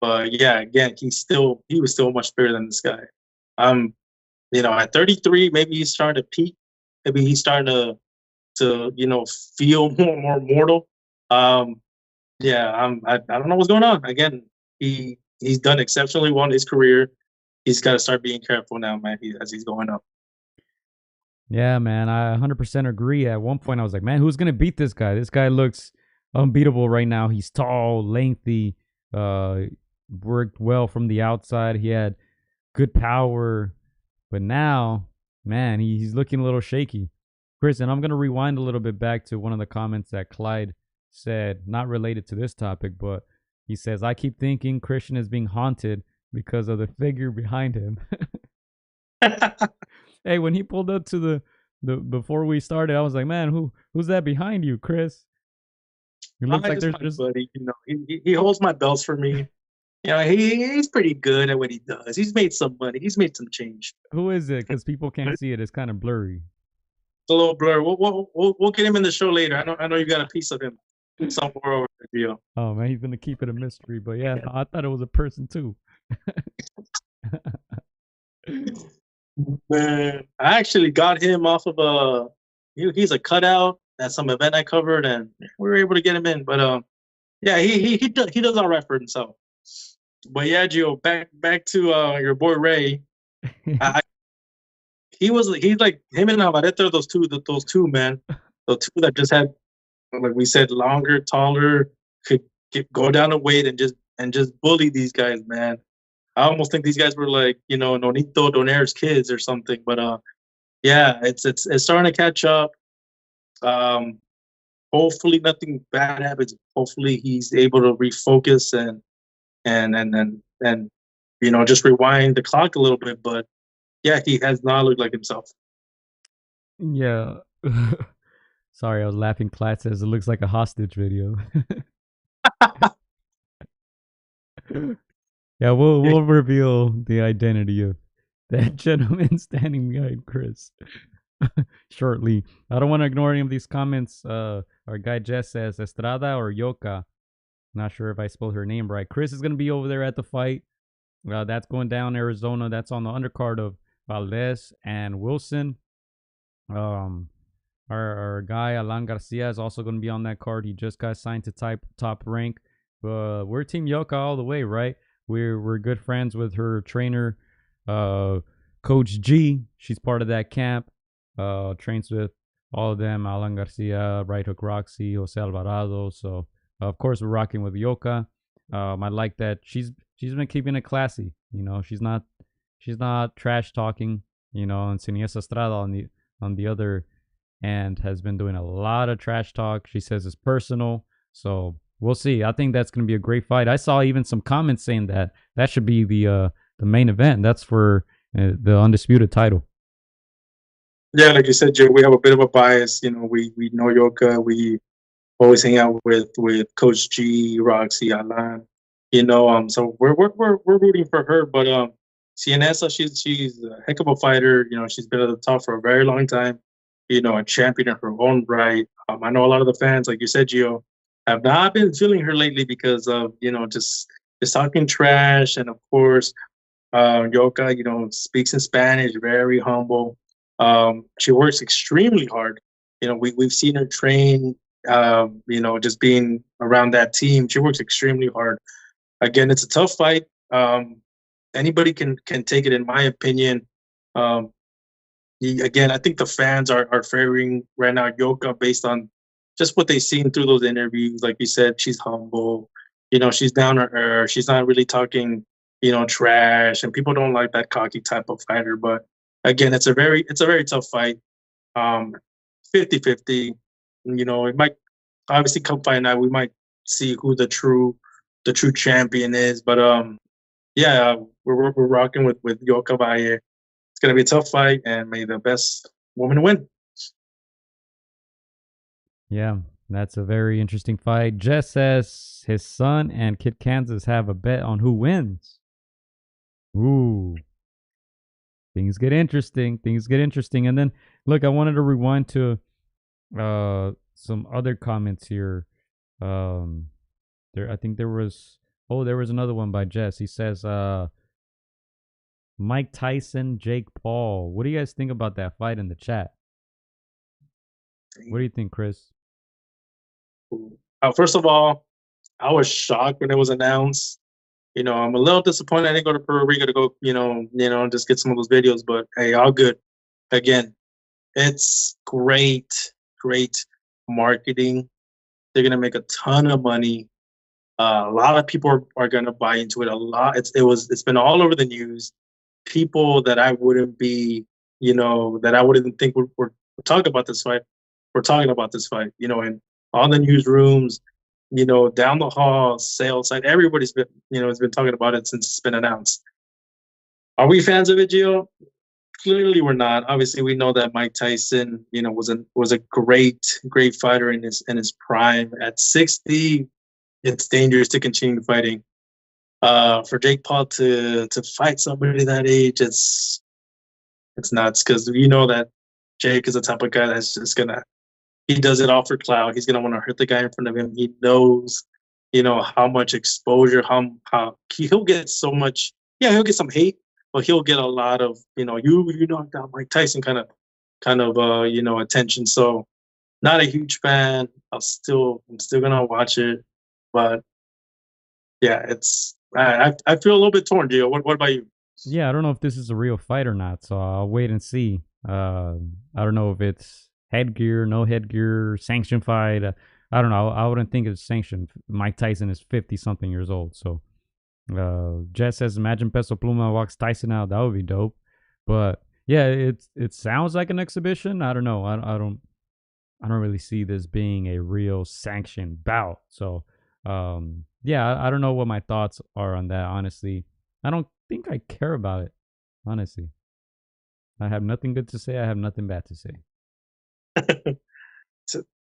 But yeah, again, he was still much bigger than this guy. At 33, maybe he's starting to peak. Maybe he's starting to feel more mortal. I don't know what's going on. Again, he's done exceptionally well in his career. He's got to start being careful now, man, as he's going up. Yeah, man, I 100% agree. At one point, I was like, man, who's going to beat this guy? This guy looks unbeatable right now. He's tall, lengthy, worked well from the outside. He had good power. But now, man, he's looking a little shaky. Chris, and I'm going to rewind a little bit back to one of the comments that Clyde said, not related to this topic, but he says, I keep thinking Christian is being haunted because of the figure behind him. Hey, when he pulled up to the before we started, I was like, man, who's that behind you, Chris? It looks like there's just... buddy. He holds my belts for me. He's pretty good at what he does. He's made some money. He's made some change. Who is it? Because people can't see it. It's kind of blurry. It's a little blurry. We'll get him in the show later. I know you got a piece of him somewhere over the deal. Oh man, he's gonna keep it a mystery. But yeah, no, I thought it was a person too. Man, I actually got him off of he's a cutout at some event I covered, and we were able to get him in. But yeah, he does all right for himself. But yeah, Gio, back to your boy Ray. I, he's like him and Alvarez are those two man, those two that just had, like we said, longer, taller, could go down the weight and just bully these guys, man. I almost think these guys were like, Nonito Donaire's kids or something. But yeah, it's starting to catch up. Um, hopefully nothing bad happens. Hopefully he's able to refocus and just rewind the clock a little bit. But yeah, he has not looked like himself. Yeah. Sorry, I was laughing. Clat says it looks like a hostage video. Yeah, we'll reveal the identity of that gentleman standing behind Chris shortly. I don't want to ignore any of these comments. Our guy Jess says Estrada or Yoka. Not sure if I spelled her name right. Chris is gonna be over there at the fight. That's going down Arizona. That's on the undercard of Valdez and Wilson. Our guy Alan Garcia is also going to be on that card. He just got signed to top rank. We're Team Yoka all the way, right? We're good friends with her trainer, Coach G. She's part of that camp. Trains with all of them: Alan Garcia, Right Hook Roxy, Jose Alvarado. So of course we're rocking with Yoka. I like that she's been keeping it classy. She's not trash talking. And Siniesa Estrada on the other and has been doing a lot of trash talk. She says it's personal. So we'll see. I think that's going to be a great fight. I saw even some comments saying that should be the main event. That's for the undisputed title. Yeah, like you said, Joe, we have a bit of a bias. We know Yoka. We always hang out with Coach G, Roxy, Alan. So we're rooting for her. But Cianessa, she's a heck of a fighter. She's been at the top for a very long time. A champion in her own right. I know a lot of the fans, like you said, Gio, have not been feeling her lately because of just talking trash. And of course, Yoka, speaks in Spanish, very humble. She works extremely hard. We've seen her train. Just being around that team, she works extremely hard. Again, it's a tough fight. Anybody can take it, in my opinion. Again, I think the fans are favoring right now Yoka based on just what they've seen through those interviews. Like you said, she's humble. She's down to earth. She's not really talking, trash, and people don't like that cocky type of fighter. But again, it's a very tough fight. 50-50. It might obviously come fight night. We might see who the true champion is. But yeah, we're rocking with Yoka Valle. It's going to be a tough fight, and may the best woman win. Yeah, that's a very interesting fight. Jess says his son and Kid Kansas have a bet on who wins. Ooh. Things get interesting. And then, look, I wanted to rewind to some other comments here. I think there was another one by Jess. He says, Mike Tyson, Jake Paul. What do you guys think about that fight in the chat? What do you think, Chris? First of all, I was shocked when it was announced. I'm a little disappointed I didn't go to Puerto Rico to go, just get some of those videos. But hey, all good. Again, it's great marketing. They're gonna make a ton of money. A lot of people are gonna buy into it. It's been all over the news. People that I wouldn't be, that I wouldn't think we're talking about this fight. We're talking about this fight, and all the newsrooms, down the hall, sales side, everybody's been, has been talking about it since it's been announced. Are we fans of it, Gio? Clearly, we're not. Obviously, we know that Mike Tyson, was a great fighter in his prime. At 60, it's dangerous to continue fighting. For Jake Paul to fight somebody that age, it's nuts because that Jake is the type of guy that's just he does it all for clout. He's gonna want to hurt the guy in front of him. He knows, how much exposure, how he'll get so much. Yeah, he'll get some hate, but he'll get a lot of, you knocked out Mike Tyson kind of attention. So, not a huge fan. I'm still gonna watch it, but yeah, I feel a little bit torn, Gio. What about you? Yeah, I don't know if this is a real fight or not, so I'll wait and see. I don't know if it's headgear, no headgear, sanctioned fight. I don't know. I wouldn't think it's sanctioned. Mike Tyson is 50 something years old, so Jess says, imagine Peso Pluma walks Tyson out. That would be dope. But yeah, it sounds like an exhibition. I don't know. I don't really see this being a real sanctioned bout. So yeah, I don't know what my thoughts are on that. Honestly, I don't think I care about it. Honestly, I have nothing good to say. I have nothing bad to say.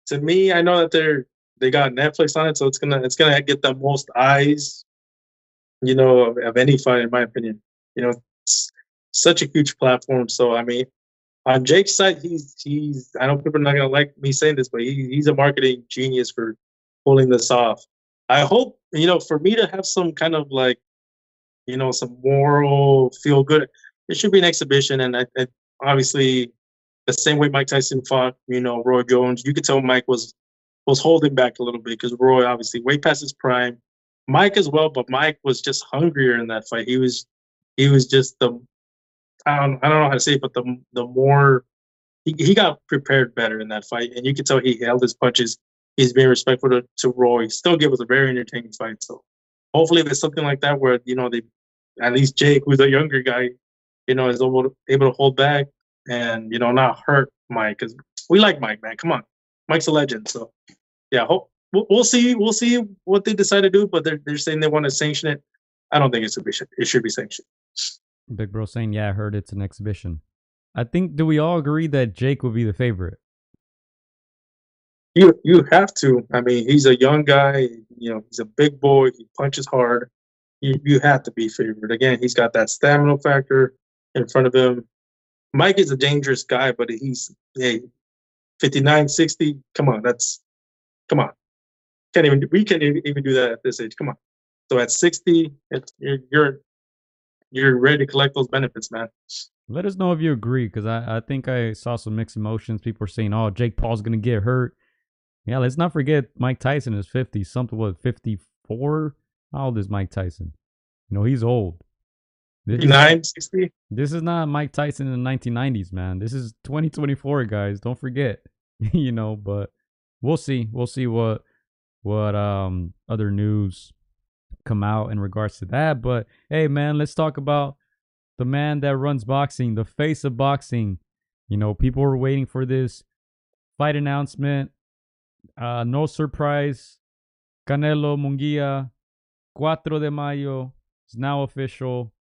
To me, I know that they got Netflix on it, so it's gonna get the most eyes, of any fight, in my opinion. It's such a huge platform. So I mean, on Jake's side, he's I know people are not gonna like me saying this, but he's a marketing genius for pulling this off. I hope, for me to have some kind of like, some moral feel good. It should be an exhibition, and I obviously the same way Mike Tyson fought, Roy Jones. You could tell Mike was holding back a little bit because Roy obviously way past his prime. Mike as well, but Mike was just hungrier in that fight. He was just I don't know how to say it, but the more he got prepared better in that fight, and you could tell he held his punches. He's being respectful to Roy. Still give us a very entertaining fight. So hopefully there's something like that where they at least Jake, who's a younger guy, is able to hold back and not hurt Mike, because we like Mike, man. Come on, Mike's a legend. So yeah, we'll see what they decide to do, but they're saying they want to sanction it. I don't think it should be sanctioned. Big Bro saying, yeah, I heard it's an exhibition. I think, do we all agree that Jake will be the favorite? You have to. I mean, he's a young guy. He's a big boy. He punches hard. You have to be favored. Again, he's got that stamina factor in front of him. Mike is a dangerous guy, but he's 59, 60. Come on. We can't even do that at this age. Come on. So at 60, you're ready to collect those benefits, man. Let us know if you agree, because I think I saw some mixed emotions. People are saying, oh, Jake Paul's going to get hurt. Yeah, let's not forget Mike Tyson is 50, 54? How old is Mike Tyson? He's old. 59, 60? This is not Mike Tyson in the 1990s, man. This is 2024, guys. Don't forget. But we'll see. We'll see what other news come out in regards to that. But hey, man, let's talk about the man that runs boxing, the face of boxing. People were waiting for this fight announcement. No surprise. Canelo Munguia, 4 de Mayo. It's now official.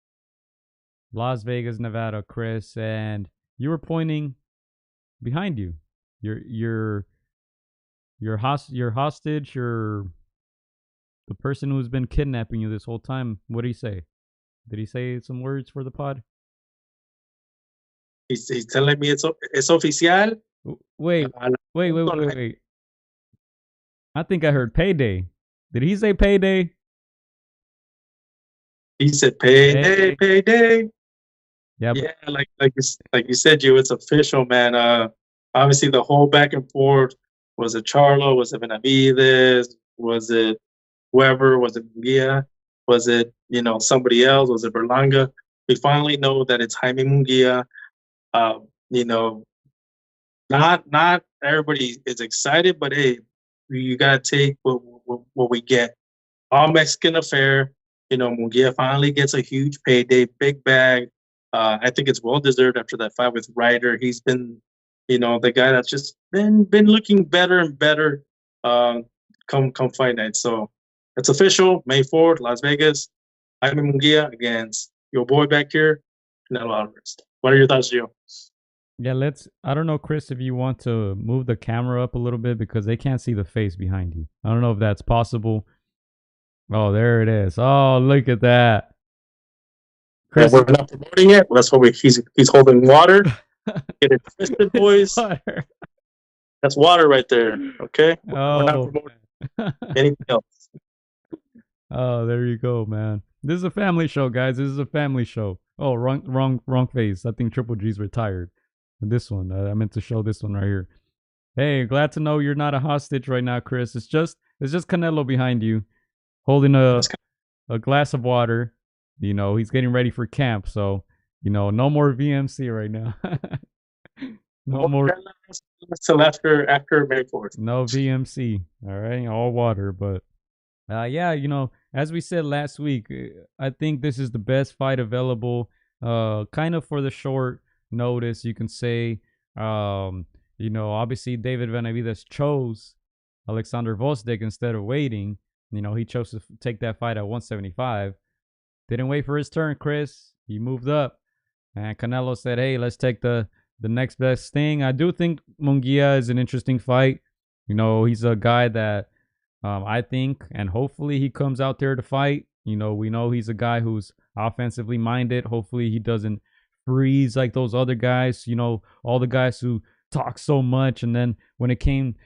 Las Vegas, Nevada, Chris. And you were pointing behind you. Your hostage, the person who's been kidnapping you this whole time. What did he say? Did he say some words for the pod? He's telling me it's oficial. Wait. I think I heard payday. Did he say payday? He said payday. Yeah, like you said, it's official, man. Obviously the whole back and forth, was it Charlo, was it Benavides, was it whoever, was it Munguia, was it somebody else, was it Berlanga? We finally know that it's Jaime Munguia. Not everybody is excited, but hey, you gotta take what we get. All Mexican affair. Munguia finally gets a huge payday, big bag. I think it's well deserved after that fight with Ryder. He's been, the guy that's just been looking better and better. Come fight night. So it's official. May 4th, Las Vegas. Jaime Munguia against your boy back here, Canelo Alvarez. What are your thoughts, Gio? Yeah, I don't know, Chris, if you want to move the camera up a little bit because they can't see the face behind you. I don't know if that's possible. Oh, there it is. Oh, look at that. Chris, we're not promoting it. That's what he's holding water. Get it twisted, boys. Water. That's water right there. Okay. Oh, we're not promoting anything else. Oh, there you go, man. This is a family show, guys. This is a family show. Oh, wrong face. I think Triple G's retired. This one. I meant to show this one right here. Hey, glad to know you're not a hostage right now, Chris. It's just Canelo behind you, holding a a glass of water. You know, he's getting ready for camp. So, you know, no more VMC right now. No more. Till after May 4th. No VMC. All right. All water. But yeah, you know, as we said last week, I think this is the best fight available. Kind of for the short notice, you can say. You know, obviously David Benavidez chose Alexander Vostek instead of waiting. You know, he chose to take that fight at 175. Didn't wait for his turn, Chris. He moved up. And Canelo said, hey, let's take the next best thing. I do think Munguia is an interesting fight. You know, he's a guy that I think, and hopefully he comes out there to fight. You know, we know he's a guy who's offensively minded. Hopefully he doesn't freeze like those other guys. You know, all the guys who talk so much, and then when it came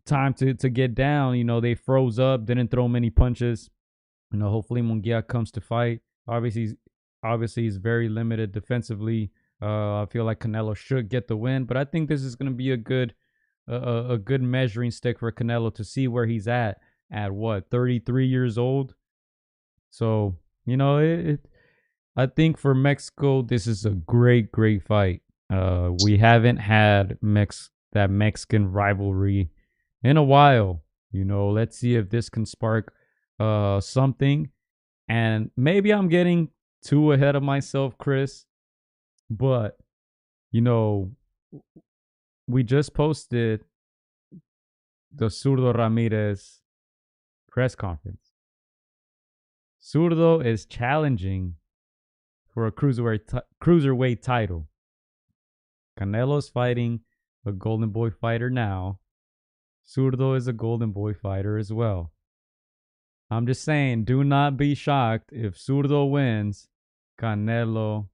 time to get down, you know, they froze up, didn't throw many punches. You know, hopefully Munguia comes to fight. Obviously he's very limited defensively. I feel like Canelo should get the win, but I think this is going to be a good measuring stick for Canelo to see where he's at what, 33 years old. So, you know, I think for Mexico, this is a great fight. We haven't had that Mexican rivalry in a while. You know, let's see if this can spark something. And maybe I'm getting too ahead of myself, Chris, but you know, we just posted the Zurdo Ramirez press conference. Zurdo is challenging for a cruiserweight title. Canelo's fighting a Golden Boy fighter now. Zurdo is a Golden Boy fighter as well. I'm just saying, do not be shocked if Zurdo wins. Canelo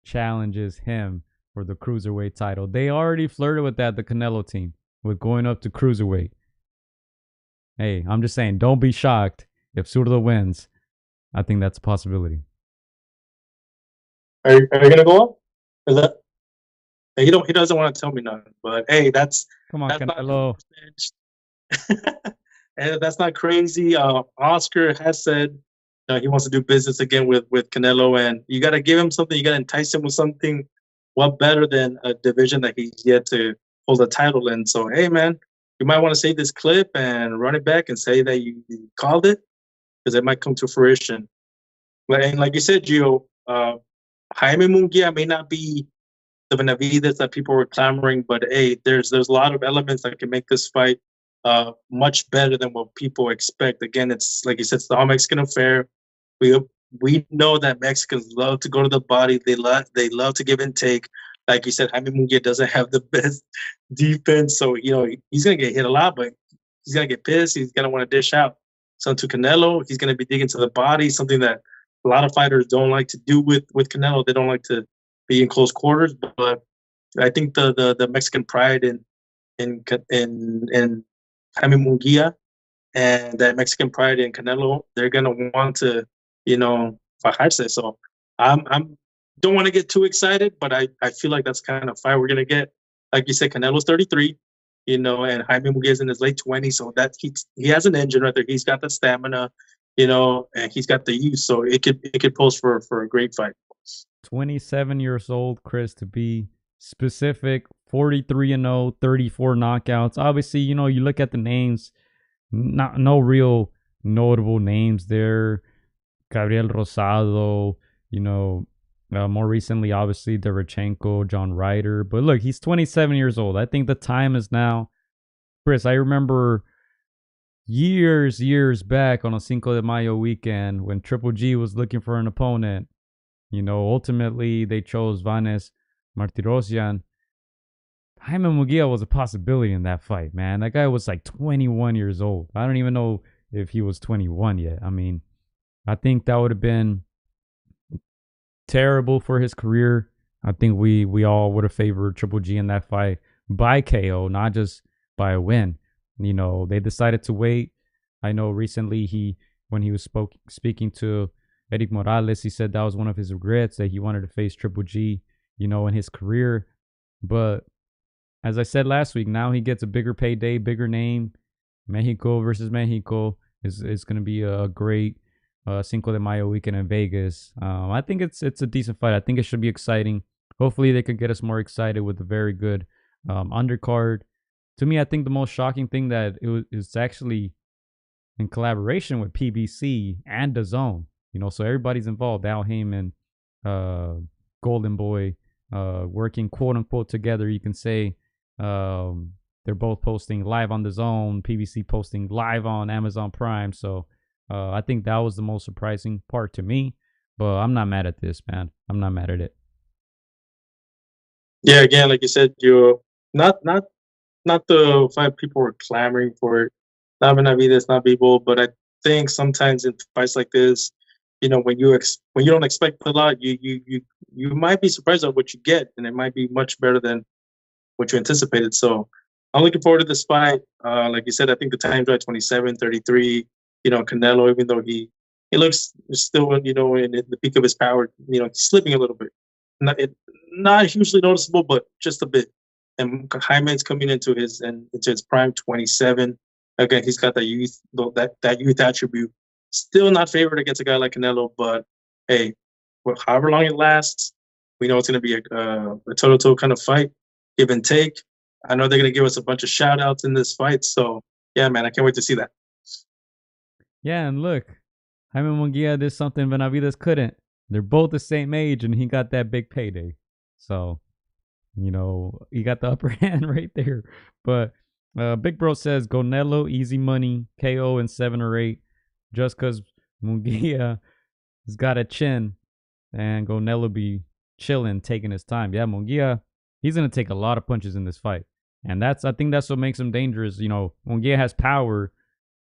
challenges him for the cruiserweight title. They already flirted with that, the Canelo team, with going up to cruiserweight. Hey, I'm just saying, don't be shocked if Zurdo wins. I think that's a possibility. Are you gonna go up? Is that he doesn't want to tell me nothing, but hey, come on, Canelo. And that's not crazy. Oscar has said he wants to do business again with Canelo, and you got to give him something. You got to entice him with something. What better than a division that he's yet to hold a title in? So, hey, man, you might want to save this clip and run it back and say that you called it, because it might come to fruition. And like you said, Gio, Jaime Munguia may not be the Benavidez that people were clamoring, but hey, there's a lot of elements that can make this fight much better than what people expect. Again, it's like you said, it's the all Mexican affair. We know that Mexicans love to go to the body. They love to give and take. Like you said, Jaime Munguia doesn't have the best defense, so you know he's gonna get hit a lot, but he's gonna get pissed. He's gonna want to dish out. So to Canelo, he's gonna be digging to the body, something that a lot of fighters don't like to do with Canelo. They don't like to be in close quarters, but I think the Mexican pride in Jaime Munguia and that Mexican pride in Canelo, they're gonna want to, you know, fajarse. So I'm don't want to get too excited, but I feel like that's kind of fight we're gonna get. Like you said, Canelo's 33, you know, and Jaime Munguia's in his late 20s, so that he has an engine right there. He's got the stamina, you know, and he's got the youth, so it could pose for a great fight. 27 years old, Chris, to be specific. 43-0, 34 knockouts. Obviously, you know, you look at the names, no real notable names there. Gabriel Rosado, you know, more recently, obviously, Derevchenko, John Ryder. But look, he's 27 years old. I think the time is now. Chris, I remember years back on a Cinco de Mayo weekend when Triple G was looking for an opponent. You know, ultimately, they chose Vanes Martirosyan. Jaime Munguia was a possibility in that fight, man. That guy was like 21 years old. I don't even know if he was 21 yet. I mean, I think that would have been terrible for his career. I think we all would have favored Triple G in that fight by KO, not just by a win. You know, they decided to wait. I know recently when he was speaking to Eric Morales, he said that was one of his regrets, that he wanted to face Triple G, you know, in his career. But as I said last week, now he gets a bigger payday, bigger name. Mexico versus Mexico is going to be a great Cinco de Mayo weekend in Vegas. I think it's a decent fight. I think it should be exciting. Hopefully, they can get us more excited with a very good undercard. To me, I think the most shocking thing that it's actually in collaboration with PBC and DAZN. So everybody's involved. Al Heyman, Golden Boy, working quote unquote together. You can say they're both posting live on DAZN, PBC posting live on Amazon Prime. So I think that was the most surprising part to me. But I'm not mad at this, man. I'm not mad at it. Yeah, again, like you said, you not the fight people were clamoring for it. Not Benavides, not people, but I think sometimes in fights like this, when you don't expect a lot, you might be surprised at what you get, and it might be much better than what you anticipated. So I'm looking forward to this fight. Like you said, I think the time's right, 27-33. Canelo, even though he looks still, in the peak of his power, slipping a little bit. Not hugely noticeable, but just a bit. And Jaime's coming into his prime, 27. Again, he's got that youth attribute. Still not favored against a guy like Canelo, but hey, however long it lasts, we know it's going to be a toe-to-toe kind of fight, give and take. I know they're going to give us a bunch of shout-outs in this fight, so yeah, man, I can't wait to see that. Yeah, and look, Jaime Munguia did something Benavides couldn't. They're both the same age, and he got that big payday. So, he got the upper hand right there. But Big Bro says, Canelo, easy money, KO in 7 or 8. Just because Munguia has got a chin, and Canelo be chilling, taking his time. Yeah, Munguia, he's going to take a lot of punches in this fight. And I think that's what makes him dangerous. Munguia has power,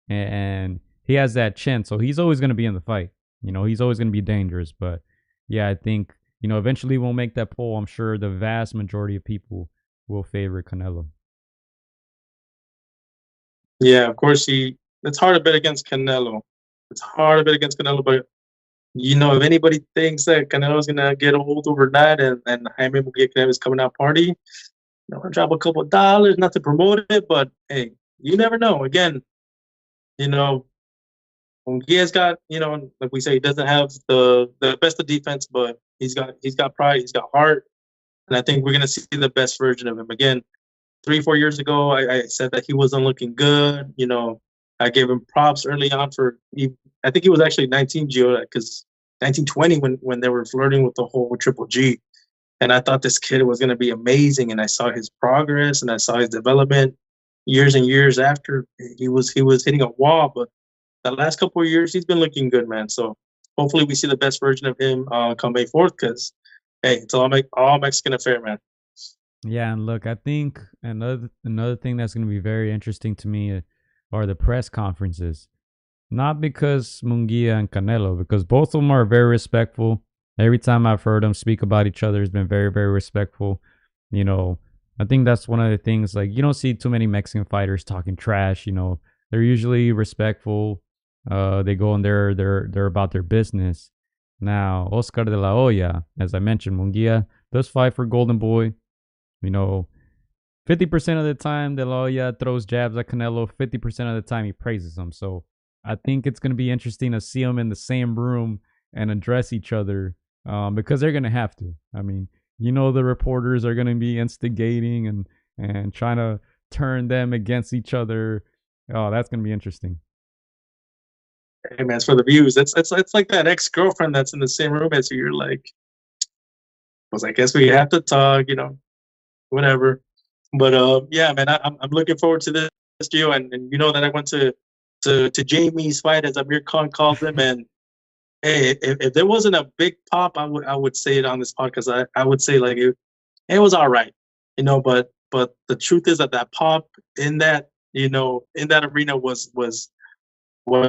and he has that chin, so he's always going to be in the fight. He's always going to be dangerous. But yeah, I think, eventually we'll make that poll. I'm sure the vast majority of people will favor Canelo. Yeah, of course, it's hard to bet against Canelo. It's hard to bet against Canelo, but if anybody thinks that Canelo's gonna get old overnight and Jaime Munguia is coming out party, I'll drop a couple of dollars, not to promote it, but hey, you never know. Again, Munguia's got, like we say, he doesn't have the best of defense, but he's got pride, he's got heart, and I think we're gonna see the best version of him. Again, 3-4 years ago, I said that he wasn't looking good. I gave him props early on I think he was actually 19 Gio, because 1920 when they were flirting with the whole Triple G, and I thought this kid was gonna be amazing, and I saw his progress and I saw his development years and years after he was hitting a wall, but the last couple of years he's been looking good, man. So hopefully we see the best version of him come May 4th, because hey, it's all Mexican affair, man. Yeah, and look, I think another thing that's going to be very interesting to me are the press conferences. Not because Munguia and Canelo, because both of them are very respectful. Every time I've heard them speak about each other, it's been very, very respectful. I think that's one of the things, like, you don't see too many Mexican fighters talking trash. They're usually respectful. They go in there, they're about their business. Now, Oscar de la Hoya, as I mentioned, Munguia does fight for Golden Boy. 50% of the time, De La Hoya throws jabs at Canelo. 50% of the time, he praises him. So I think it's going to be interesting to see them in the same room and address each other, because they're going to have to. I mean, the reporters are going to be instigating and trying to turn them against each other. Oh, that's going to be interesting. Hey, man, it's for the views. It's like that ex-girlfriend that's in the same room as you. You're like, I guess we have to talk, whatever. But yeah, man, I'm looking forward to this, Gio, and that I went to Jamie's fight, as Amir Khan calls him, and hey, if there wasn't a big pop, I would say it on this podcast. I would say, like, it was all right, but the truth is that pop in that arena was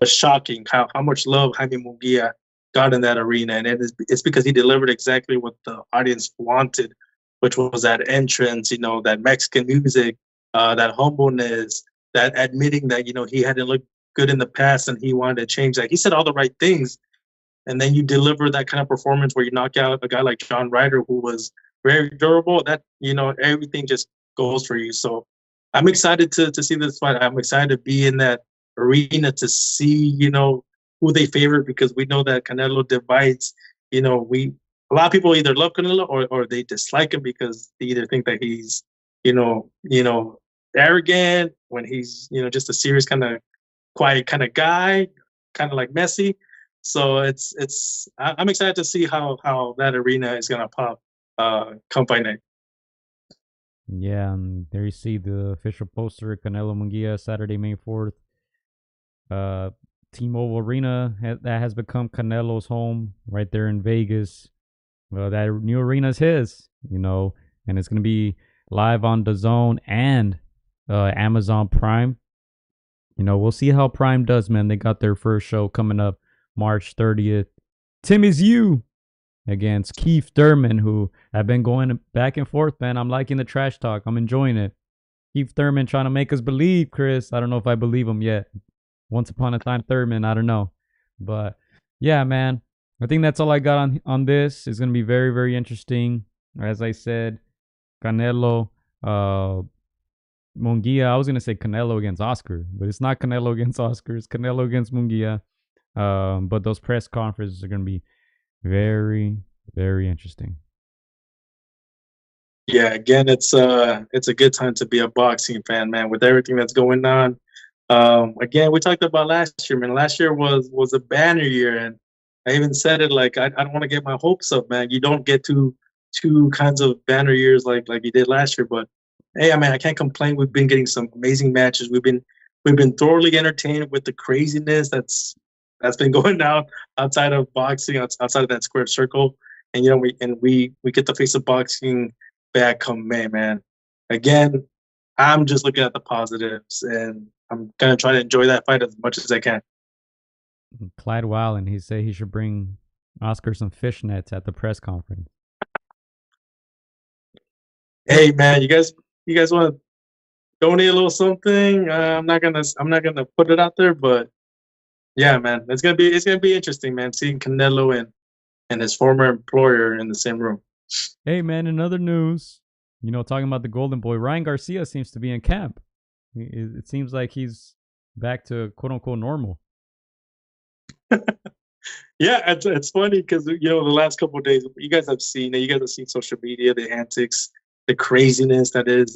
shocking. How much love Jaime Munguia got in that arena, and it's because he delivered exactly what the audience wanted, which was that entrance, that Mexican music, that humbleness, that admitting that he hadn't looked good in the past and he wanted to change that. He said all the right things, and then you deliver that kind of performance where you knock out a guy like John Ryder, who was very durable. That everything just goes for you. So I'm excited to see this fight. I'm excited to be in that arena to see who they favor, because we know that Canelo divides. You know, a lot of people either love Canelo or they dislike him because they either think that he's, arrogant when he's, just a serious kind of quiet kind of guy, kind of like Messi. So I'm excited to see how that arena is gonna pop come fight night. Yeah, and there you see the official poster, Canelo Munguia, Saturday, May 4th. T-Mobile Arena that has become Canelo's home right there in Vegas. Well, that new arena is his, and it's going to be live on DAZN and Amazon Prime. We'll see how Prime does, man. They got their first show coming up March 30th. Tim is you against Keith Thurman, who I've been going back and forth, man. I'm liking the trash talk. I'm enjoying it. Keith Thurman trying to make us believe, Chris. I don't know if I believe him yet. Once upon a time, Thurman, I don't know. But yeah, man, I think that's all I got on this. It's going to be very, very interesting. As I said, Canelo, Munguia. I was going to say Canelo against Oscar, but it's not Canelo against Oscar. It's Canelo against Munguia. But those press conferences are going to be very, very interesting. Yeah, again, it's a good time to be a boxing fan, man, with everything that's going on. Again, we talked about last year, man. Last year was a banner year, and I even said it like I don't want to get my hopes up, man. You don't get two kinds of banner years like you did last year, but hey, I mean, I can't complain. We've been getting some amazing matches. We've been thoroughly entertained with the craziness that's been going down outside of boxing, outside of that square circle, and we get the face of boxing back come May, man. Again, I'm just looking at the positives, and I'm gonna try to enjoy that fight as much as I can. Clyde Wallen, he said he should bring Oscar some fishnets at the press conference. Hey, man, you guys want to donate a little something? I'm not gonna put it out there, but yeah, man, it's gonna be interesting, man, seeing Canelo and his former employer in the same room. Hey, man, in other news, talking about the Golden Boy, Ryan Garcia seems to be in camp. It seems like he's back to quote unquote normal. Yeah, it's funny because the last couple of days you guys have seen social media, the antics, the craziness that is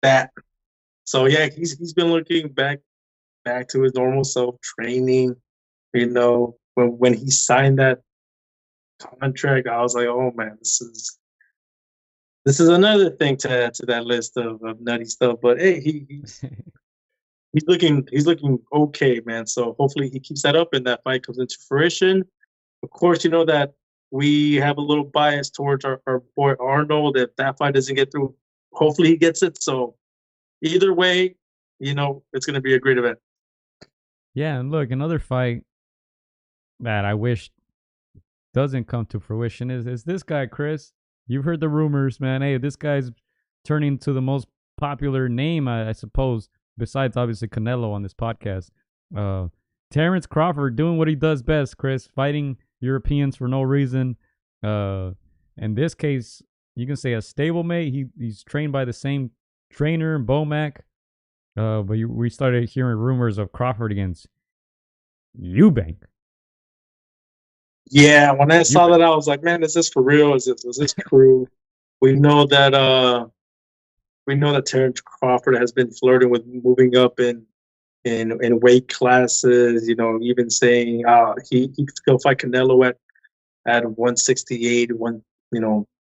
that. So yeah, he's been looking back to his normal self, training. When he signed that contract, I was like, oh man, this is another thing to add to that list of nutty stuff. But hey, he's looking okay, man. So hopefully he keeps that up and that fight comes into fruition. Of course, you know that we have a little bias towards our boy Arnold. If that fight doesn't get through, hopefully he gets it. So either way, it's going to be a great event. Yeah, and look, another fight that I wish doesn't come to fruition is this guy, Chris. You've heard the rumors, man. Hey, this guy's turning to the most popular name, I suppose, besides obviously Canelo on this podcast. Terrence Crawford doing what he does best, Chris, fighting Europeans for no reason. In this case, you can say a stablemate. He's trained by the same trainer, Bomac. But we started hearing rumors of Crawford against Eubank. Yeah, when I saw that, I was like, man, is this for real? Was this true? We know that Terrence Crawford has been flirting with moving up in weight classes. Even saying he could still fight Canelo at 168,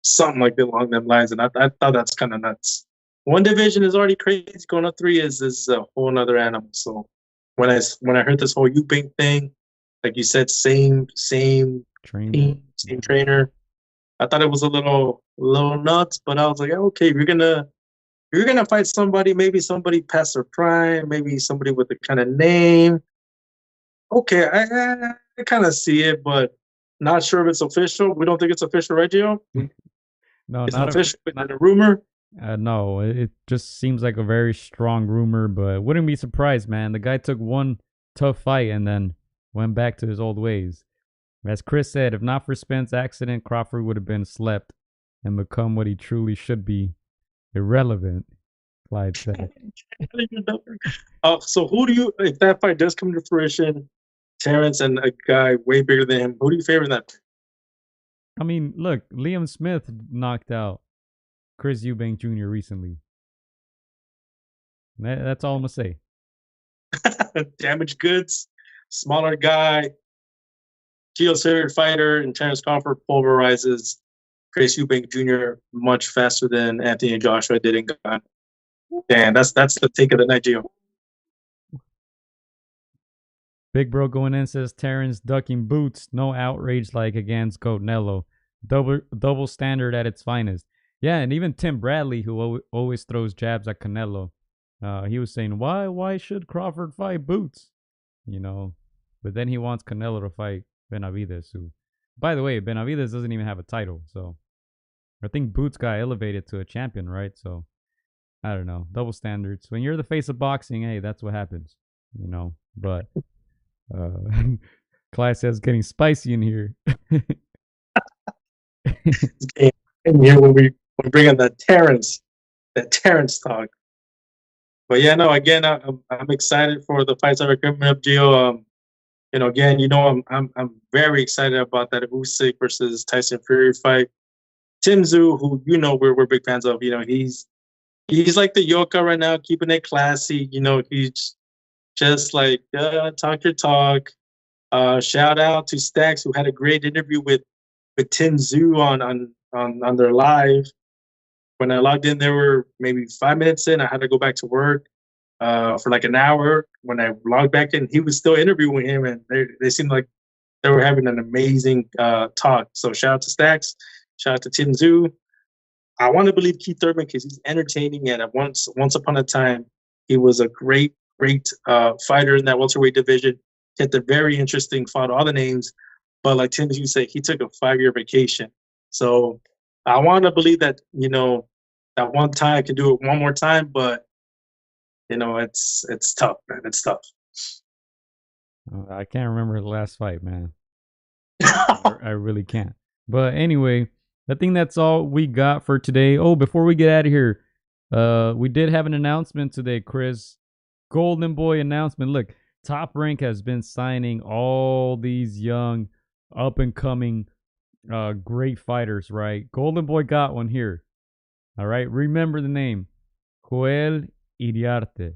something like that along them lines. And I thought that's kind of nuts. One division is already crazy. Going up 3 is a whole other animal. So when I heard this whole Eubank thing, like you said, same trainer. Team, same trainer, I thought it was a little nuts. But I was like, okay, you're gonna fight somebody, maybe somebody past their prime, maybe somebody with the kind of name. Okay, I kind of see it, but not sure if it's official. We don't think it's official, right, Gio? No, it's not official. Not a rumor. No, it just seems like a very strong rumor, but wouldn't be surprised, man. The guy took one tough fight and then went back to his old ways. As Chris said, if not for Spence's accident, Crawford would have been slept and become what he truly should be, irrelevant. Clyde said. So who do you, if that fight does come to fruition, Terrence and a guy way bigger than him, who do you favor in that? I mean, look, Liam Smith knocked out Chris Eubank Jr. recently. That's all I'm gonna say. Damaged goods, smaller guy, geocentric fighter, and Terrence Crawford pulverizes Chris Eubank Jr. much faster than Anthony Joshua did in Ghana. Damn, that's the take of the night, Gio. Big Bro going in says Terrence ducking boots, no outrage like against Canelo. Double standard at its finest. Yeah, and even Tim Bradley, who always throws jabs at Canelo, he was saying, why should Crawford fight Boots? You know, but then he wants Canelo to fight Benavidez, who, by the way, Benavidez doesn't even have a title, so I think Boots got elevated to a champion, right? So I don't know, double standards. When you're the face of boxing, hey, that's what happens, you know. But Clyde says getting spicy in here. And here when we bring in that Terrence talk. But yeah, no, again, I'm excited for the fights that are coming up, Gio. You know, again, you know, I'm very excited about that Usyk versus Tyson Fury fight. Tim Tszyu, who you know we're big fans of, you know, he's like the Yoka right now, keeping it classy. You know, he's just like talk your talk. Shout out to Stacks, who had a great interview with Tim Tszyu on their live. When I logged in, there were maybe 5 minutes in. I had to go back to work for like an hour. When I logged back in, he was still interviewing him, and they seemed like they were having an amazing talk. So shout out to Stacks, shout out to Tim Tszyu. I want to believe Keith Thurman because he's entertaining, and once upon a time, he was a great fighter in that welterweight division. He had the very interesting, fought all the names, but like Tim Tszyu said, he took a 5-year vacation. So I want to believe that, you know, that one time I can do it one more time, but you know, it's tough, man. It's tough. I can't remember the last fight, man. I really can't. But anyway, I think that's all we got for today. Oh, before we get out of here, we did have an announcement today, Chris. Golden Boy announcement. Look, Top Rank has been signing all these young, up-and-coming, great fighters, right? Golden Boy got one here. All right, remember the name. Joel Iriarte.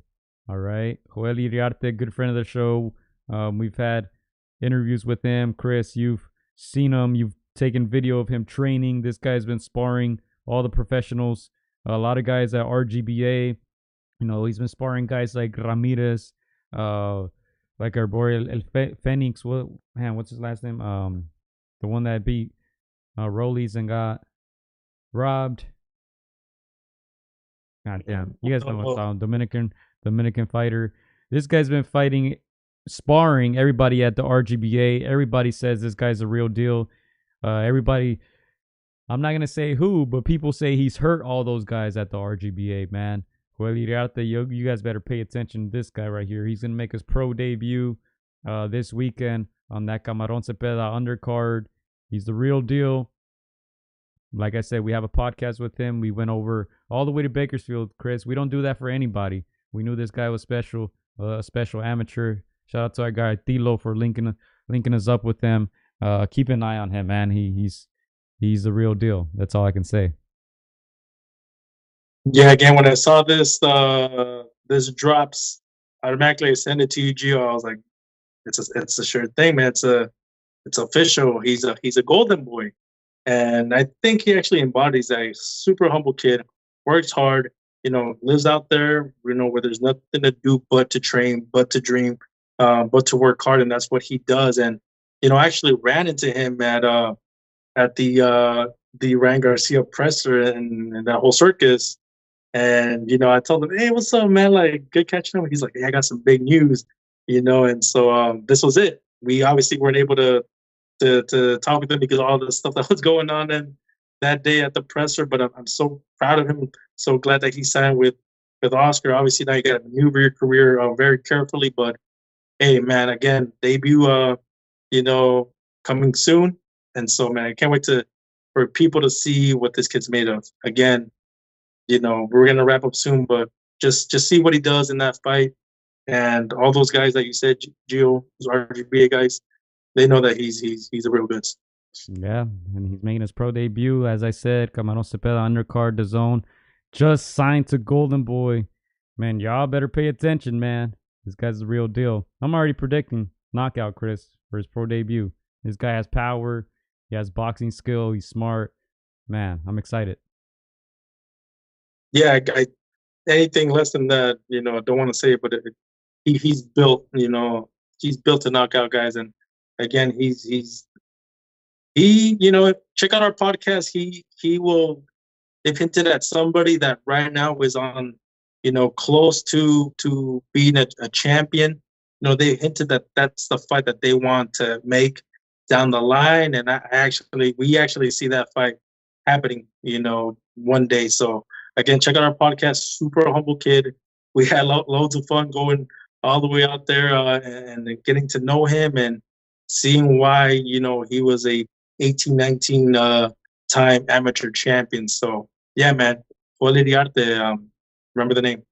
All right, Joel Iriarte, good friend of the show. We've had interviews with him. Chris, you've seen him. You've taken video of him training. This guy's been sparring all the professionals. A lot of guys at RGBA. You know, he's been sparring guys like Ramirez, like our boy El Phoenix. What's his last name? The one that beat Rollies and got robbed. God damn. You guys know what's on. Dominican fighter. This guy's been fighting, sparring everybody at the RGBA. Everybody says this guy's a real deal. Everybody, I'm not going to say who, but people say he's hurt all those guys at the RGBA, man. Well, you guys better pay attention to this guy right here. He's going to make his pro debut this weekend on that Camarón Cepeda undercard. He's the real deal. Like I said, we have a podcast with him. We went over all the way to Bakersfield, Chris. We don't do that for anybody. We knew this guy was special, a special amateur. Shout out to our guy Tito for linking us up with him. Keep an eye on him, man. He's the real deal. That's all I can say. Yeah, again, when I saw this drops, automatically I send it to you, Gio. I was like, it's a sure thing, man. It's official. He's a golden boy. And I think he actually embodies that. He's a super humble kid, works hard, you know, lives out there, you know, where there's nothing to do but to train, but to dream, but to work hard. And that's what he does. And, you know, I actually ran into him at the Ryan Garcia presser and that whole circus. And, you know, I told him, hey, what's up, man? Like, good catching up. He's like, hey, I got some big news, you know. And so this was it. We obviously weren't able to talk with him because of all the stuff that was going on in that day at the presser. But I'm so proud of him. So glad that he signed with Oscar. Obviously, now you got to maneuver your career very carefully. But, hey, man, again, debut, you know, coming soon. And so, man, I can't wait for people to see what this kid's made of. Again, you know, we're going to wrap up soon, but just see what he does in that fight. And all those guys that you said, Gio, those RGBA guys, they know that he's a real goods. Yeah, and he's making his pro debut. As I said, Camarón Cepeda undercard the zone. Just signed to Golden Boy. Man, y'all better pay attention, man. This guy's the real deal. I'm already predicting knockout, Chris, for his pro debut. This guy has power. He has boxing skill. He's smart. Man, I'm excited. Yeah, anything less than that, I don't want to say it, but he's built, he's built to knock out guys. And again, check out our podcast. He will. They've hinted at somebody that right now is on, close to being a champion. They hinted that that's the fight that they want to make down the line, and we actually see that fight happening, one day. So again, check out our podcast. Super humble kid. We had loads of fun going all the way out there and getting to know him and seeing why he was a 18-19 time amateur champion. So yeah, man, Joel Iriarte, remember the name.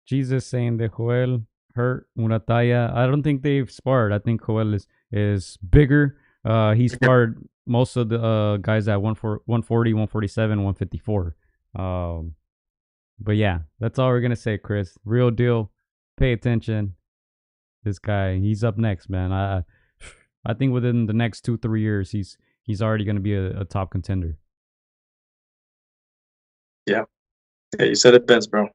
Jesus saying that Joel hurt Murataya. I don't think they've sparred. I think Joel is bigger. He sparred most of the guys at 140, 147, 154. But yeah, that's all we're gonna say, Chris. Real deal. Pay attention. This guy, he's up next, man. I think within the next 2-3 years, he's already gonna be a top contender. Yeah, you said it best, bro.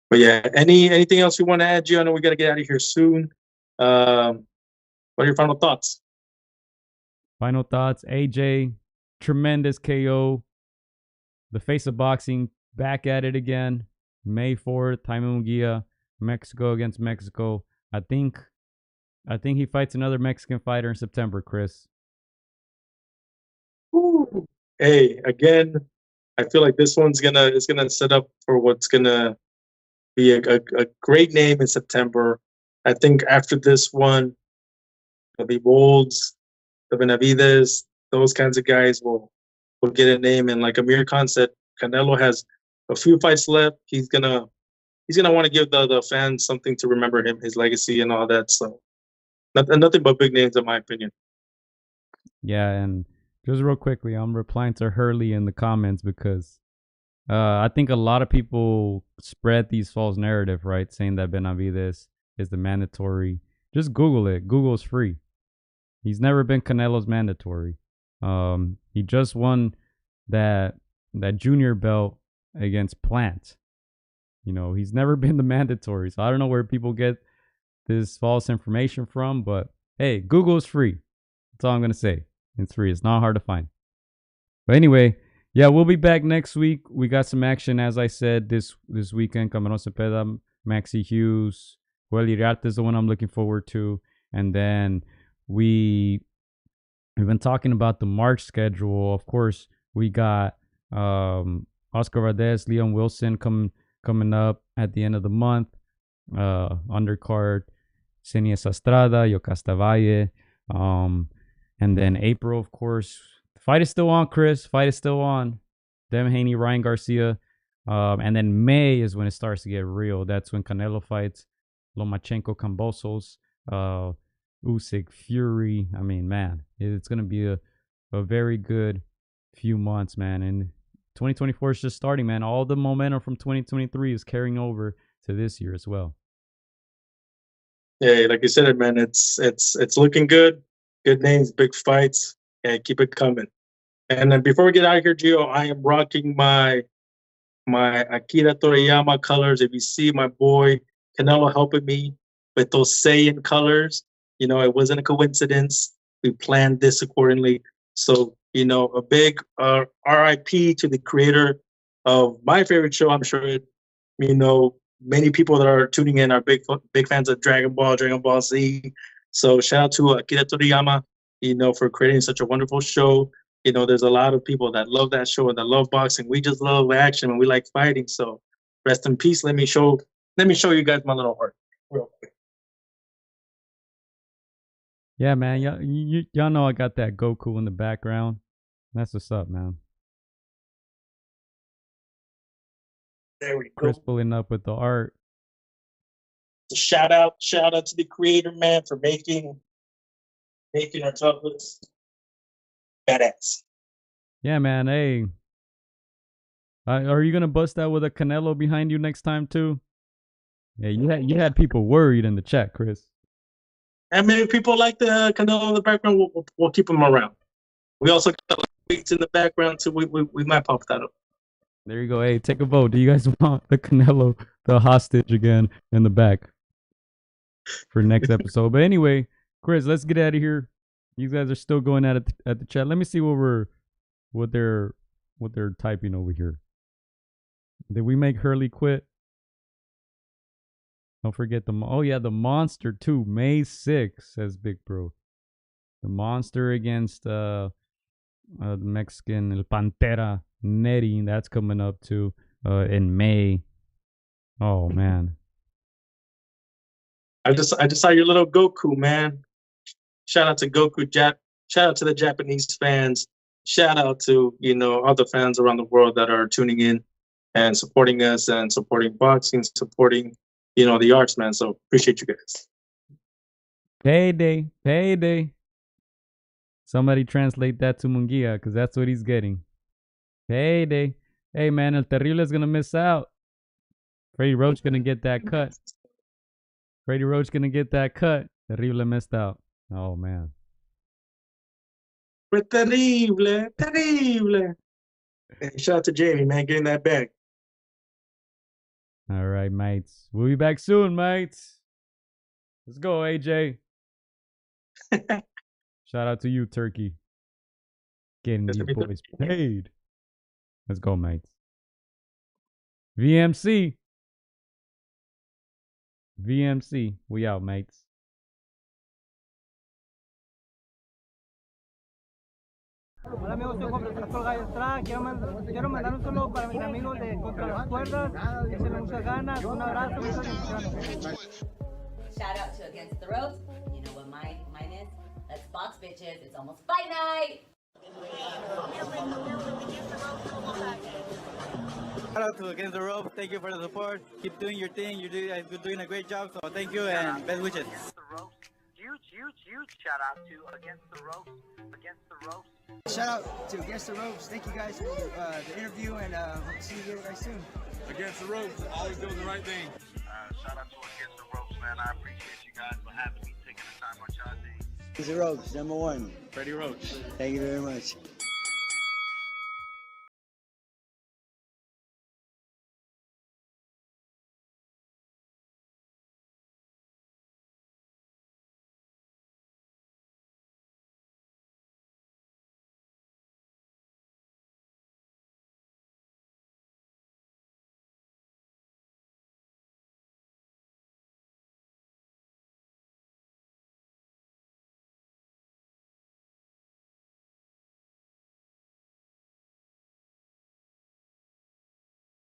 But yeah, anything else you want to add, Gio? I know we got to get out of here soon. What are your final thoughts? Final thoughts. AJ, tremendous KO. The face of boxing, back at it again. May 4th, Munguia, Mexico against Mexico. I think he fights another Mexican fighter in September, Chris. Ooh. Hey, again, I feel like this one's gonna set up for what's gonna be a great name in September. I think after this one, the Bolds, the Benavides, those kinds of guys will get a name. And like Amir Khan said, Canelo has a few fights left. He's gonna want to give the fans something to remember him, his legacy, and all that. So nothing but big names, in my opinion. Yeah, and just real quickly, I'm replying to Hurley in the comments because I think a lot of people spread these false narrative, right? Saying that Benavides is the mandatory. Just Google it. Google's free. He's never been Canelo's mandatory. He just won that junior belt against Plant. He's never been the mandatory. So I don't know where people get this false information from, but hey, Google's free. That's all I'm gonna say. It's free. It's not hard to find. But anyway, yeah, we'll be back next week. We got some action, as I said, this weekend. Camarón Cepeda, Maxi Hughes, Joel Iriarte is the one I'm looking forward to. And then we've been talking about the March schedule. Of course, we got Oscar Valdez, Leon Wilson coming up at the end of the month. Undercard, Senia Sastrada, Yocasta Valle. And then April, of course. The fight is still on, Chris. Fight is still on. Devin Haney, Ryan Garcia. And then May is when it starts to get real. That's when Canelo fights Lomachenko, Kambosos, Usyk, Fury. I mean, man, it's going to be a very good few months, man. And 2024 is just starting, man. All the momentum from 2023 is carrying over to this year as well. Yeah, like you said, man, it's looking good. Good names, big fights. Yeah, keep it coming. And then before we get out of here, Gio, I am rocking my Akira Toriyama colors. If you see my boy Canelo helping me with those Saiyan colors, it wasn't a coincidence. We planned this accordingly. So, a big RIP to the creator of my favorite show. I'm sure many people that are tuning in are big fans of Dragon Ball Z. So shout out to Akira Toriyama, for creating such a wonderful show. There's a lot of people that love that show and that love boxing. We just love action and we like fighting. So rest in peace. Let me show you guys my little heart real quick. Yeah, man. Y'all know I got that Goku in the background. That's what's up, man. There we go. Chris pulling up with the art. Shout out to the creator, man, for making our chocolates badass. Yeah, man. Hey, are you gonna bust out with a Canelo behind you next time too? Yeah, you had people worried in the chat, Chris. And maybe people like the Canelo in the background. We'll keep them around. We also got weights in the background too. We might pop that up. There you go. Hey, take a vote. Do you guys want the Canelo, the hostage again in the back for next episode? But anyway, Chris, let's get out of here. You guys are still going at it at the chat. Let me see what they're typing over here. Did we make Hurley quit? Don't forget the monster too. May 6th, says Big Bro. The monster against the Mexican El Pantera Neri. That's coming up too in May. Oh man. I just saw your little Goku, man. Shout out to Goku. Shout out to the Japanese fans. Shout out to all the fans around the world that are tuning in and supporting us and supporting boxing, supporting the arts, man. So appreciate you guys. Payday. Somebody translate that to Munguia, because that's what he's getting. Payday. Hey man, El Terrible is gonna miss out. Freddie Roach gonna get that cut. Terrible missed out. Oh man. Terrible. Hey, shout out to Jamie, man, getting that bag. All right, mates. We'll be back soon, mates. Let's go, AJ. Shout out to you, Turkey. Getting you boys paid. Let's go, mates. VMC, we out, mates. Hola amigos, soy Juan. Quiero mandar un saludo para mis amigos de Contra las Cuerdas, que se muchas ganas, un abrazo, muchas bendiciones. Shout out to Against the Ropes. You know what mine is? Let's box, bitches. It's almost fight night. Shout out to Against the Ropes. Thank you for the support. Keep doing your thing. You're doing a great job. So thank you and best wishes. Huge shout out to Against the Ropes. Shout out to Against the Ropes. Thank you guys for the interview and hope to see you guys soon. Against the Ropes, always doing the right thing. Shout out to Against the Ropes, man. I appreciate you guys for having me, taking the time on y'all day. Against the Ropes, #1. Freddie Roach. Thank you very much.